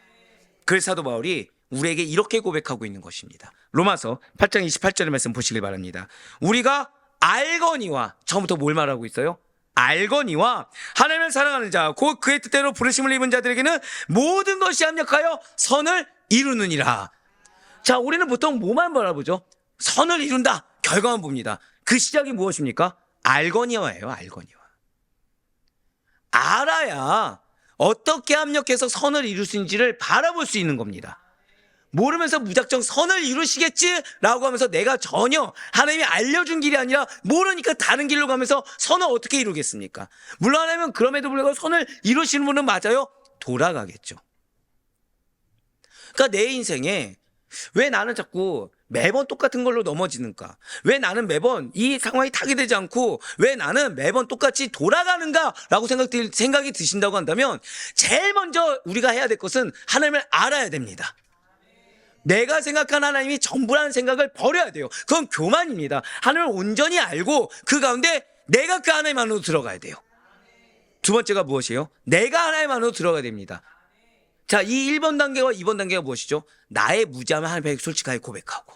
그래서 사도 바울이 우리에게 이렇게 고백하고 있는 것입니다. 로마서 8장 28절의 말씀 보시길 바랍니다. 우리가 알거니와, 처음부터 뭘 말하고 있어요? 알거니와 하나님을 사랑하는 자, 곧 그의 뜻대로 부르심을 입은 자들에게는 모든 것이 합력하여 선을 이루느니라. 자, 우리는 보통 뭐만 바라보죠? 선을 이룬다, 결과만 봅니다. 그 시작이 무엇입니까? 알거니와예요. 알거니와. 알아야 어떻게 합력해서 선을 이룰 수 있는지를 바라볼 수 있는 겁니다. 모르면서 무작정 선을 이루시겠지라고 하면서 내가 전혀 하나님이 알려준 길이 아니라 모르니까 다른 길로 가면서 선을 어떻게 이루겠습니까? 물론 하나님은 그럼에도 불구하고 선을 이루시는 분은 맞아요. 돌아가겠죠. 그러니까 내 인생에 왜 나는 자꾸 매번 똑같은 걸로 넘어지는가? 왜 나는 매번 이 상황이 타개되지 않고 왜 나는 매번 똑같이 돌아가는가? 라고 생각이 드신다고 한다면 제일 먼저 우리가 해야 될 것은 하나님을 알아야 됩니다. 내가 생각한 하나님이 전부라는 생각을 버려야 돼요. 그건 교만입니다. 하나님을 온전히 알고 그 가운데 내가 그 하나님 안으로 들어가야 돼요. 두 번째가 무엇이에요? 내가 하나님 안으로 들어가야 됩니다. 자, 이 1번 단계와 2번 단계가 무엇이죠? 나의 무지함을 하나님께 솔직하게 고백하고,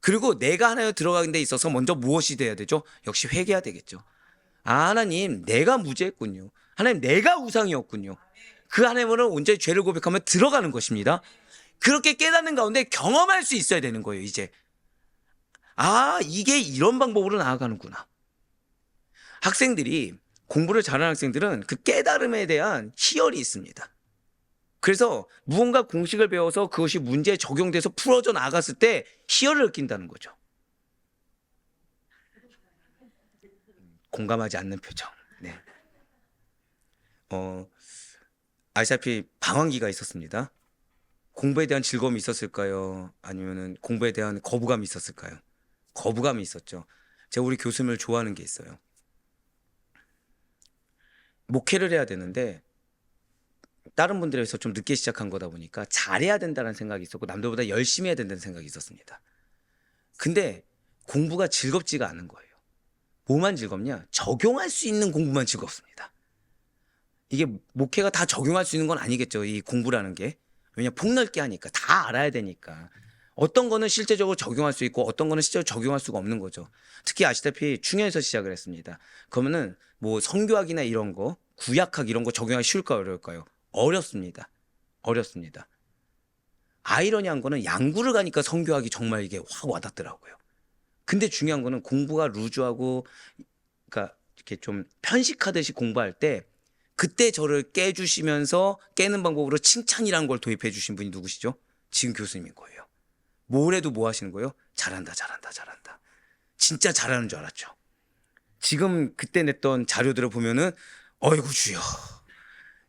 그리고 내가 하나님으로 들어가는 데 있어서 먼저 무엇이 돼야 되죠? 역시 회개해야 되겠죠. 아, 하나님, 내가 무죄했군요. 하나님, 내가 우상이었군요. 그 하나님으로 온전히 죄를 고백하면 들어가는 것입니다. 그렇게 깨닫는 가운데 경험할 수 있어야 되는 거예요, 이제. 아, 이게 이런 방법으로 나아가는구나. 학생들이, 공부를 잘하는 학생들은 그 깨달음에 대한 희열이 있습니다. 그래서 무언가 공식을 배워서 그것이 문제에 적용돼서 풀어져 나갔을 때 희열을 느낀다는 거죠. 공감하지 않는 표정. 네. 아시다시피 방황기가 있었습니다. 공부에 대한 즐거움이 있었을까요? 아니면은 공부에 대한 거부감이 있었을까요? 거부감이 있었죠. 제가 우리 교수님을 좋아하는 게 있어요. 목회를 해야 되는데 다른 분들에 비해서 좀 늦게 시작한 거다 보니까 잘해야 된다는 생각이 있었고 남들보다 열심히 해야 된다는 생각이 있었습니다. 근데 공부가 즐겁지가 않은 거예요. 뭐만 즐겁냐? 적용할 수 있는 공부만 즐겁습니다. 이게 목회가 다 적용할 수 있는 건 아니겠죠. 이 공부라는 게. 왜냐 폭넓게 하니까 다 알아야 되니까. 어떤 거는 실제적으로 적용할 수 있고 어떤 거는 실제로 적용할 수가 없는 거죠. 특히 아시다시피 중요해서 시작을 했습니다. 그러면은 뭐 성교학이나 이런 거, 구약학 이런 거 적용하기 쉬울까요, 어려울까요? 어렵습니다. 어렵습니다. 아이러니한 거는 양구를 가니까 성교학이 정말 이게 확 와닿더라고요. 근데 중요한 거는 공부가 루즈하고 그러니까 이렇게 좀 편식하듯이 공부할 때 그때 저를 깨주시면서 깨는 방법으로 칭찬이라는 걸 도입해 주신 분이 누구시죠? 지금 교수님인 거예요. 뭘 해도 뭐 하시는 거예요? 잘한다, 잘한다, 잘한다. 진짜 잘하는 줄 알았죠. 지금 그때 냈던 자료들을 보면은 어이구 주여.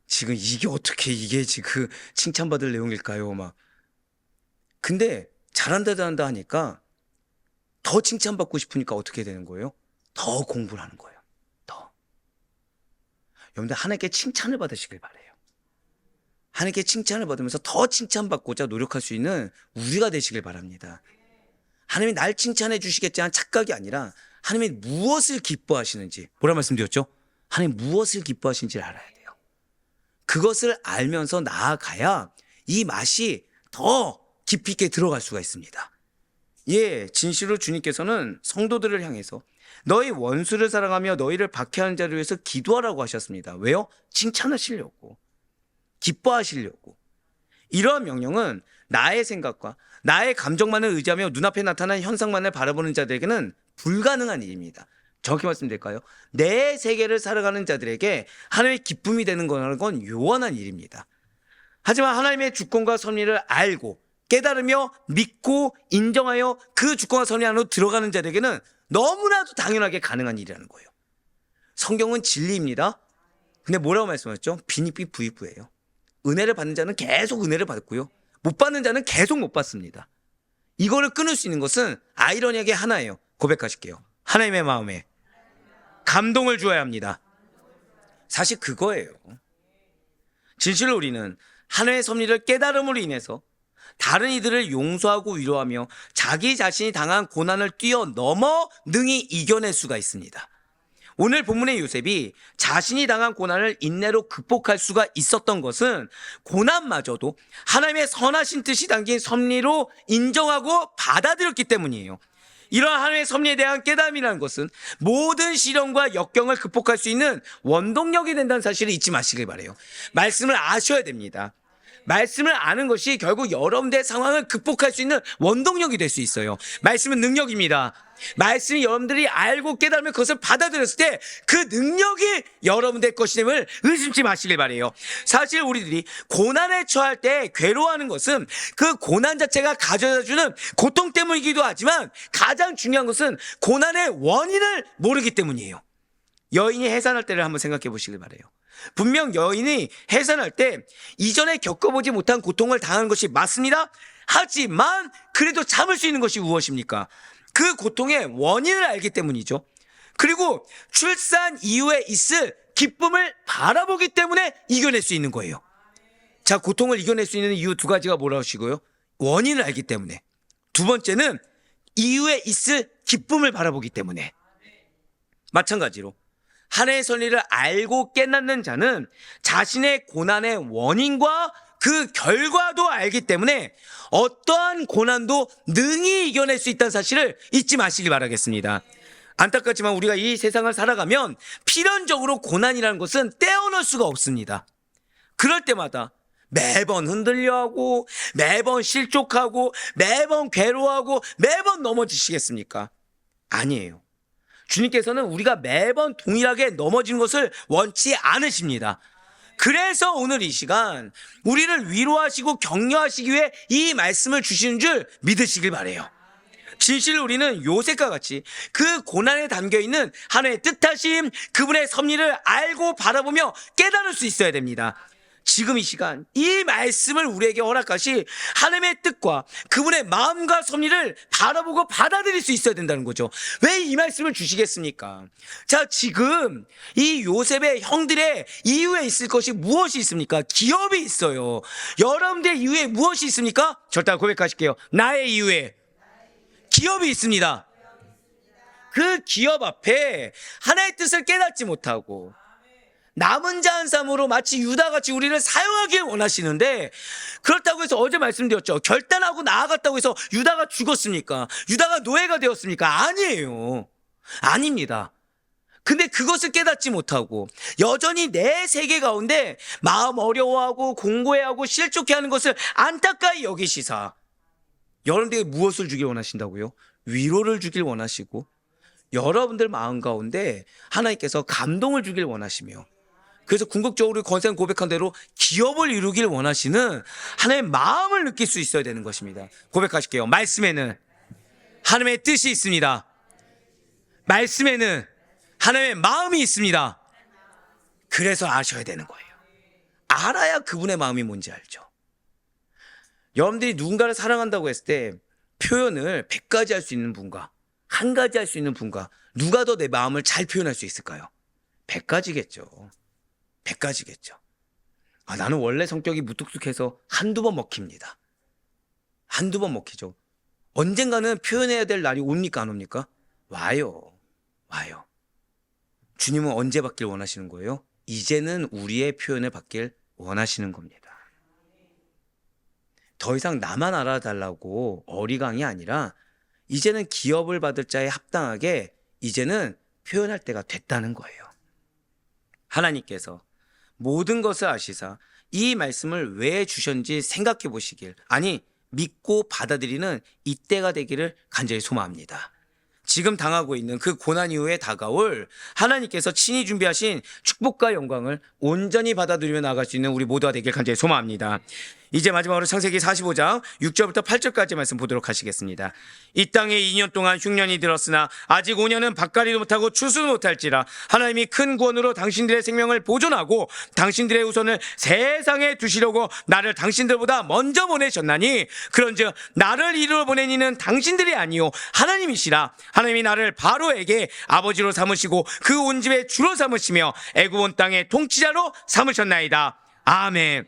지금 이게 어떻게 이게 지금 칭찬받을 내용일까요? 막. 근데 잘한다, 잘한다 하니까 더 칭찬받고 싶으니까 어떻게 되는 거예요? 더 공부를 하는 거예요. 더. 여러분들 하나님께 칭찬을 받으시길 바래요. 하나님께 칭찬을 받으면서 더 칭찬받고자 노력할 수 있는 우리가 되시길 바랍니다. 하나님이 날 칭찬해 주시겠지만 착각이 아니라 하나님이 무엇을 기뻐하시는지 뭐라 말씀드렸죠? 하나님 무엇을 기뻐하시는지를 알아야 돼요. 그것을 알면서 나아가야 이 맛이 더 깊이 있게 들어갈 수가 있습니다. 예, 진실로 주님께서는 성도들을 향해서 너희 원수를 사랑하며 너희를 박해하는 자를 위해서 기도하라고 하셨습니다. 왜요? 칭찬하시려고, 기뻐하시려고. 이러한 명령은 나의 생각과 나의 감정만을 의지하며 눈앞에 나타난 현상만을 바라보는 자들에게는 불가능한 일입니다. 정확히 말씀드릴까요? 내 세계를 살아가는 자들에게 하나님의 기쁨이 되는 거라는 건 요원한 일입니다. 하지만 하나님의 주권과 섭리를 알고 깨달으며 믿고 인정하여 그 주권과 섭리 안으로 들어가는 자들에게는 너무나도 당연하게 가능한 일이라는 거예요. 성경은 진리입니다. 근데 뭐라고 말씀하셨죠? 빈익비 부익부예요. 은혜를 받는 자는 계속 은혜를 받고요. 못 받는 자는 계속 못 받습니다. 이거를 끊을 수 있는 것은 아이러니하게 하나예요. 고백하실게요. 하나님의 마음에 감동을 주어야 합니다. 사실 그거예요. 진실로 우리는 하나님의 섭리를 깨달음으로 인해서 다른 이들을 용서하고 위로하며 자기 자신이 당한 고난을 뛰어넘어 능히 이겨낼 수가 있습니다. 오늘 본문의 요셉이 자신이 당한 고난을 인내로 극복할 수가 있었던 것은 고난마저도 하나님의 선하신 뜻이 담긴 섭리로 인정하고 받아들였기 때문이에요. 이러한 하나님의 섭리에 대한 깨달음이라는 것은 모든 시련과 역경을 극복할 수 있는 원동력이 된다는 사실을 잊지 마시길 바라요. 말씀을 아셔야 됩니다. 말씀을 아는 것이 결국 여러분들의 상황을 극복할 수 있는 원동력이 될 수 있어요. 말씀은 능력입니다. 말씀이 여러분들이 알고 깨달으면 그것을 받아들였을 때 그 능력이 여러분들의 것임을 의심치 마시길 바라요. 사실 우리들이 고난에 처할 때 괴로워하는 것은 그 고난 자체가 가져다주는 고통 때문이기도 하지만 가장 중요한 것은 고난의 원인을 모르기 때문이에요. 여인이 해산할 때를 한번 생각해 보시길 바라요. 분명 여인이 해산할 때 이전에 겪어보지 못한 고통을 당한 것이 맞습니다. 하지만 그래도 참을 수 있는 것이 무엇입니까? 그 고통의 원인을 알기 때문이죠. 그리고 출산 이후에 있을 기쁨을 바라보기 때문에 이겨낼 수 있는 거예요. 자, 고통을 이겨낼 수 있는 이유 두 가지가 뭐라시고요? 원인을 알기 때문에. 두 번째는 이후에 있을 기쁨을 바라보기 때문에. 마찬가지로 하나님의 섭리를 알고 깨닫는 자는 자신의 고난의 원인과 그 결과도 알기 때문에 어떠한 고난도 능히 이겨낼 수 있다는 사실을 잊지 마시기 바라겠습니다. 안타깝지만 우리가 이 세상을 살아가면 필연적으로 고난이라는 것은 떼어놓을 수가 없습니다. 그럴 때마다 매번 흔들려하고 매번 실족하고 매번 괴로워하고 매번 넘어지시겠습니까? 아니에요. 주님께서는 우리가 매번 동일하게 넘어지는 것을 원치 않으십니다. 그래서 오늘 이 시간 우리를 위로하시고 격려하시기 위해 이 말씀을 주시는 줄 믿으시길 바라요. 진실로 우리는 요셉과 같이 그 고난에 담겨있는 하나님의 뜻하심, 그분의 섭리를 알고 바라보며 깨달을 수 있어야 됩니다. 지금 이 시간 이 말씀을 우리에게 허락하시 하나님의 뜻과 그분의 마음과 섭리를 바라보고 받아들일 수 있어야 된다는 거죠. 왜 이 말씀을 주시겠습니까? 자, 지금 이 요셉의 형들의 이후에 있을 것이 무엇이 있습니까? 기업이 있어요. 여러분들 이후에 무엇이 있습니까? 절대 고백하실게요. 나의 이후에 기업이 있습니다. 그 기업 앞에 하나의 뜻을 깨닫지 못하고 남은 자 한 삶으로 마치 유다같이 우리를 사용하길 원하시는데, 그렇다고 해서 어제 말씀드렸죠. 결단하고 나아갔다고 해서 유다가 죽었습니까? 유다가 노예가 되었습니까? 아니에요. 아닙니다. 근데 그것을 깨닫지 못하고 여전히 내 세계 가운데 마음 어려워하고 공고해하고 실족해하는 것을 안타까이 여기시사 여러분들에게 무엇을 주길 원하신다고요? 위로를 주길 원하시고 여러분들 마음 가운데 하나님께서 감동을 주길 원하시며, 그래서 궁극적으로 권생 고백한 대로 기업을 이루길 원하시는 하나님의 마음을 느낄 수 있어야 되는 것입니다. 고백하실게요. 말씀에는 하나님의 뜻이 있습니다. 말씀에는 하나님의 마음이 있습니다. 그래서 아셔야 되는 거예요. 알아야 그분의 마음이 뭔지 알죠. 여러분들이 누군가를 사랑한다고 했을 때 표현을 100가지 할 수 있는 분과 한 가지 할 수 있는 분과 누가 더 내 마음을 잘 표현할 수 있을까요? 100가지겠죠. 100가지겠죠. 나는 원래 성격이 무뚝뚝해서 한두 번 먹힙니다. 한두 번 먹히죠. 언젠가는 표현해야 될 날이 옵니까 안 옵니까? 와요. 주님은 언제 받길 원하시는 거예요? 이제는 우리의 표현을 받길 원하시는 겁니다. 더 이상 나만 알아달라고 어리광이 아니라 이제는 기업을 받을 자에 합당하게 이제는 표현할 때가 됐다는 거예요. 하나님께서 모든 것을 아시사 이 말씀을 왜 주셨는지 생각해 보시길, 아니 믿고 받아들이는 이때가 되기를 간절히 소망합니다. 지금 당하고 있는 그 고난 이후에 다가올 하나님께서 친히 준비하신 축복과 영광을 온전히 받아들이며 나아갈 수 있는 우리 모두가 되길 간절히 소망합니다. 이제 마지막으로 창세기 45장 6절부터 8절까지 말씀 보도록 하시겠습니다. 이 땅에 2년 동안 흉년이 들었으나 아직 5년은 밭갈이도 못하고 추수도 못할지라 하나님이 큰 구원으로 당신들의 생명을 보존하고 당신들의 후손을 세상에 두시려고 나를 당신들보다 먼저 보내셨나니, 그런즉 나를 이루어 보낸 이는 당신들이 아니요 하나님이시라. 하나님이 나를 바로에게 아버지로 삼으시고 그 온 집의 주로 삼으시며 애굽 온 땅의 통치자로 삼으셨나이다. 아멘.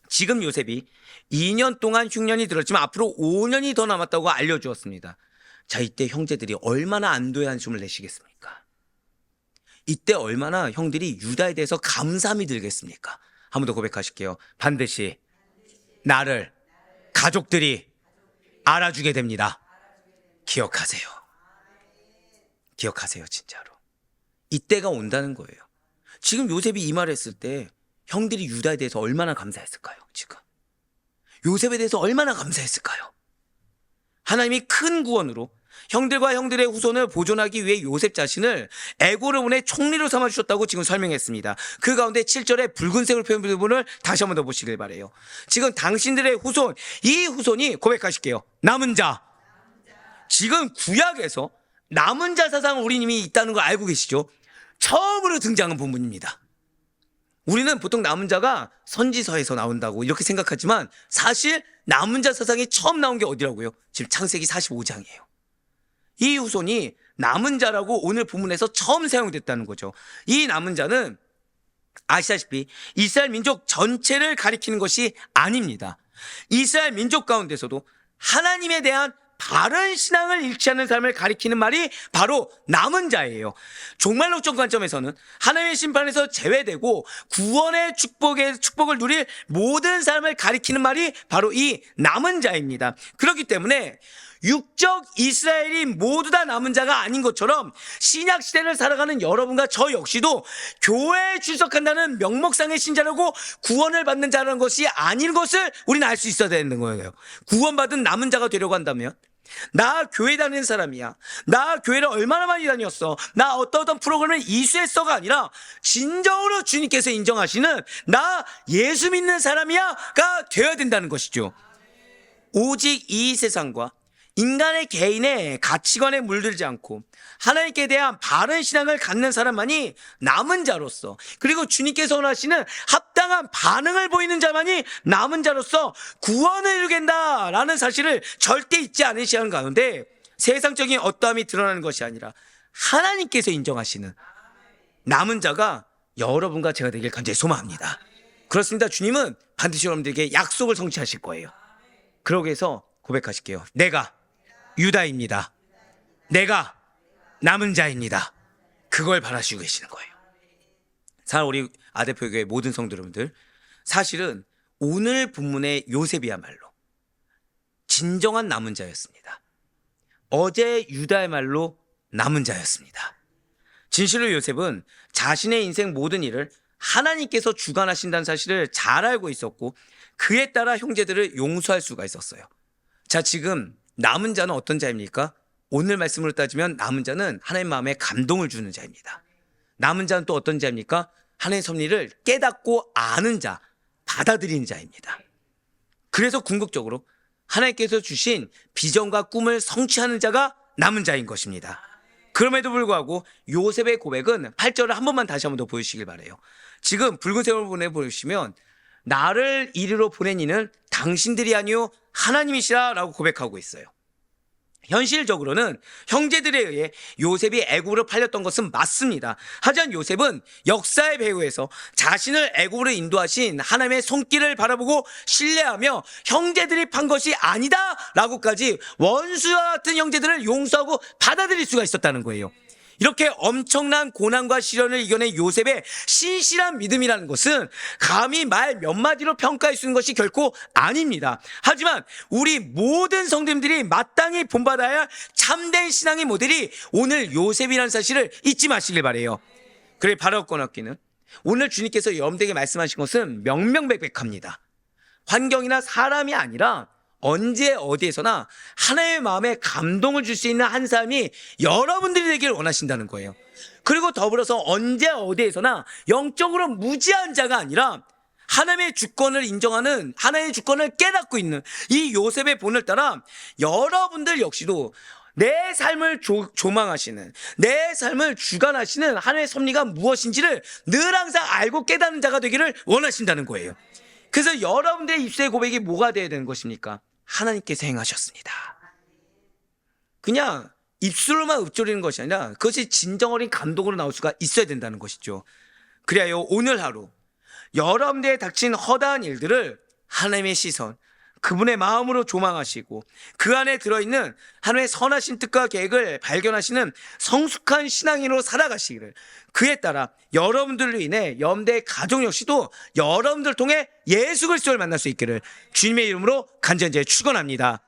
지금 요셉이 2년 동안 흉년이 들었지만 앞으로 5년이 더 남았다고 알려주었습니다. 자, 이때 형제들이 얼마나 안도의 한숨을 내시겠습니까? 이때 얼마나 형들이 유다에 대해서 감사함이 들겠습니까? 한 번 더 고백하실게요. 반드시 나를 가족들이 알아주게 됩니다. 기억하세요. 기억하세요, 진짜로. 이때가 온다는 거예요. 지금 요셉이 이 말을 했을 때 형들이 유다에 대해서 얼마나 감사했을까요? 지금 요셉에 대해서 얼마나 감사했을까요? 하나님이 큰 구원으로 형들과 형들의 후손을 보존하기 위해 요셉 자신을 애고를 보내 총리로 삼아주셨다고 지금 설명했습니다. 그 가운데 7절에 붉은색으로 표현된 부분을 다시 한번 더 보시길 바라요. 지금 당신들의 후손, 이 후손이 고백하실게요. 남은 자. 지금 구약에서 남은 자 사상을 우리 이미 있다는 걸 알고 계시죠? 처음으로 등장한 부분입니다. 우리는 보통 남은 자가 선지서에서 나온다고 이렇게 생각하지만 사실 남은 자 사상이 처음 나온 게 어디라고요? 지금 창세기 45장이에요. 이 후손이 남은 자라고 오늘 본문에서 처음 사용됐다는 거죠. 이 남은 자는 아시다시피 이스라엘 민족 전체를 가리키는 것이 아닙니다. 이스라엘 민족 가운데서도 하나님에 대한 바른 신앙을 잃지 않는 삶을 가리키는 말이 바로 남은 자예요. 종말론적 관점에서는 하나님의 심판에서 제외되고 구원의 축복을 누릴 모든 삶을 가리키는 말이 바로 이 남은 자입니다. 그렇기 때문에 육적 이스라엘이 모두 다 남은 자가 아닌 것처럼 신약 시대를 살아가는 여러분과 저 역시도 교회에 출석한다는 명목상의 신자라고 구원을 받는 자라는 것이 아닌 것을 우리는 알 수 있어야 되는 거예요. 구원받은 남은 자가 되려고 한다면 나 교회 다니는 사람이야, 나 교회를 얼마나 많이 다녔어, 나 어떤 프로그램을 이수했어가 아니라 진정으로 주님께서 인정하시는 나 예수 믿는 사람이야가 되어야 된다는 것이죠. 오직 이 세상과 인간의 개인의 가치관에 물들지 않고 하나님께 대한 바른 신앙을 갖는 사람만이 남은 자로서, 그리고 주님께서 원하시는 합당한 합당한 반응을 보이는 자만이 남은 자로서 구원을 이루겠다라는 사실을 절대 잊지 않으시는 가운데 세상적인 어떠함이 드러나는 것이 아니라 하나님께서 인정하시는 남은 자가 여러분과 제가 되길 간절히 소망합니다. 그렇습니다. 주님은 반드시 여러분들에게 약속을 성취하실 거예요. 그러기 위해서 고백하실게요. 내가 유다입니다. 내가 남은 자입니다. 그걸 바라시고 계시는 거예요. 사랑 우리 아대표교회 모든 성도 여러분들, 사실은 오늘 본문의 요셉이야말로 진정한 남은 자였습니다. 어제 유다야말로 남은 자였습니다. 진실로 요셉은 자신의 인생 모든 일을 하나님께서 주관하신다는 사실을 잘 알고 있었고 그에 따라 형제들을 용서할 수가 있었어요. 자, 지금 남은 자는 어떤 자입니까? 오늘 말씀으로 따지면 남은 자는 하나님 마음에 감동을 주는 자입니다. 남은 자는 또 어떤 자입니까? 하나님의 섭리를 깨닫고 아는 자, 받아들이는 자입니다. 그래서 궁극적으로 하나님께서 주신 비전과 꿈을 성취하는 자가 남은 자인 것입니다. 그럼에도 불구하고 요셉의 고백은 8절을 한 번만 다시 한 번 더 보여주시길 바라요. 지금 붉은색으로 보내보시면 나를 이리로 보낸 이는 당신들이 아니요 하나님이시라 라고 고백하고 있어요. 현실적으로는 형제들에 의해 요셉이 애굽으로 팔렸던 것은 맞습니다. 하지만 요셉은 역사의 배후에서 자신을 애굽으로 인도하신 하나님의 손길을 바라보고 신뢰하며 형제들이 판 것이 아니다 라고까지 원수와 같은 형제들을 용서하고 받아들일 수가 있었다는 거예요. 이렇게 엄청난 고난과 시련을 이겨낸 요셉의 신실한 믿음이라는 것은 감히 말 몇 마디로 평가할 수 있는 것이 결코 아닙니다. 하지만 우리 모든 성도님들이 마땅히 본받아야 할 참된 신앙의 모델이 오늘 요셉이라는 사실을 잊지 마시길 바라요. 그래 바로 꺼놨기는 오늘 주님께서 여러분들에게 말씀하신 것은 명명백백합니다. 환경이나 사람이 아니라 언제 어디에서나 하나님의 마음에 감동을 줄 수 있는 한 사람이 여러분들이 되기를 원하신다는 거예요. 그리고 더불어서 언제 어디에서나 영적으로 무지한 자가 아니라 하나님의 주권을 인정하는, 하나님의 주권을 깨닫고 있는 이 요셉의 본을 따라 여러분들 역시도 내 삶을 조망하시는, 내 삶을 주관하시는 하나님의 섭리가 무엇인지를 늘 항상 알고 깨닫는 자가 되기를 원하신다는 거예요. 그래서 여러분들의 입술의 고백이 뭐가 되어야 되는 것입니까? 하나님께서 행하셨습니다. 그냥 입술로만 읊조리는 것이 아니라 그것이 진정 어린 감동으로 나올 수가 있어야 된다는 것이죠. 그래야 오늘 하루 여러분들의 닥친 허다한 일들을 하나님의 시선, 그분의 마음으로 조망하시고 그 안에 들어있는 하나님의 선하신 뜻과 계획을 발견하시는 성숙한 신앙인으로 살아가시기를, 그에 따라 여러분들로 인해 여러분들의 가족 역시도 여러분들을 통해 예수 그리스도를 만날 수 있기를 주님의 이름으로 간절히 축원합니다.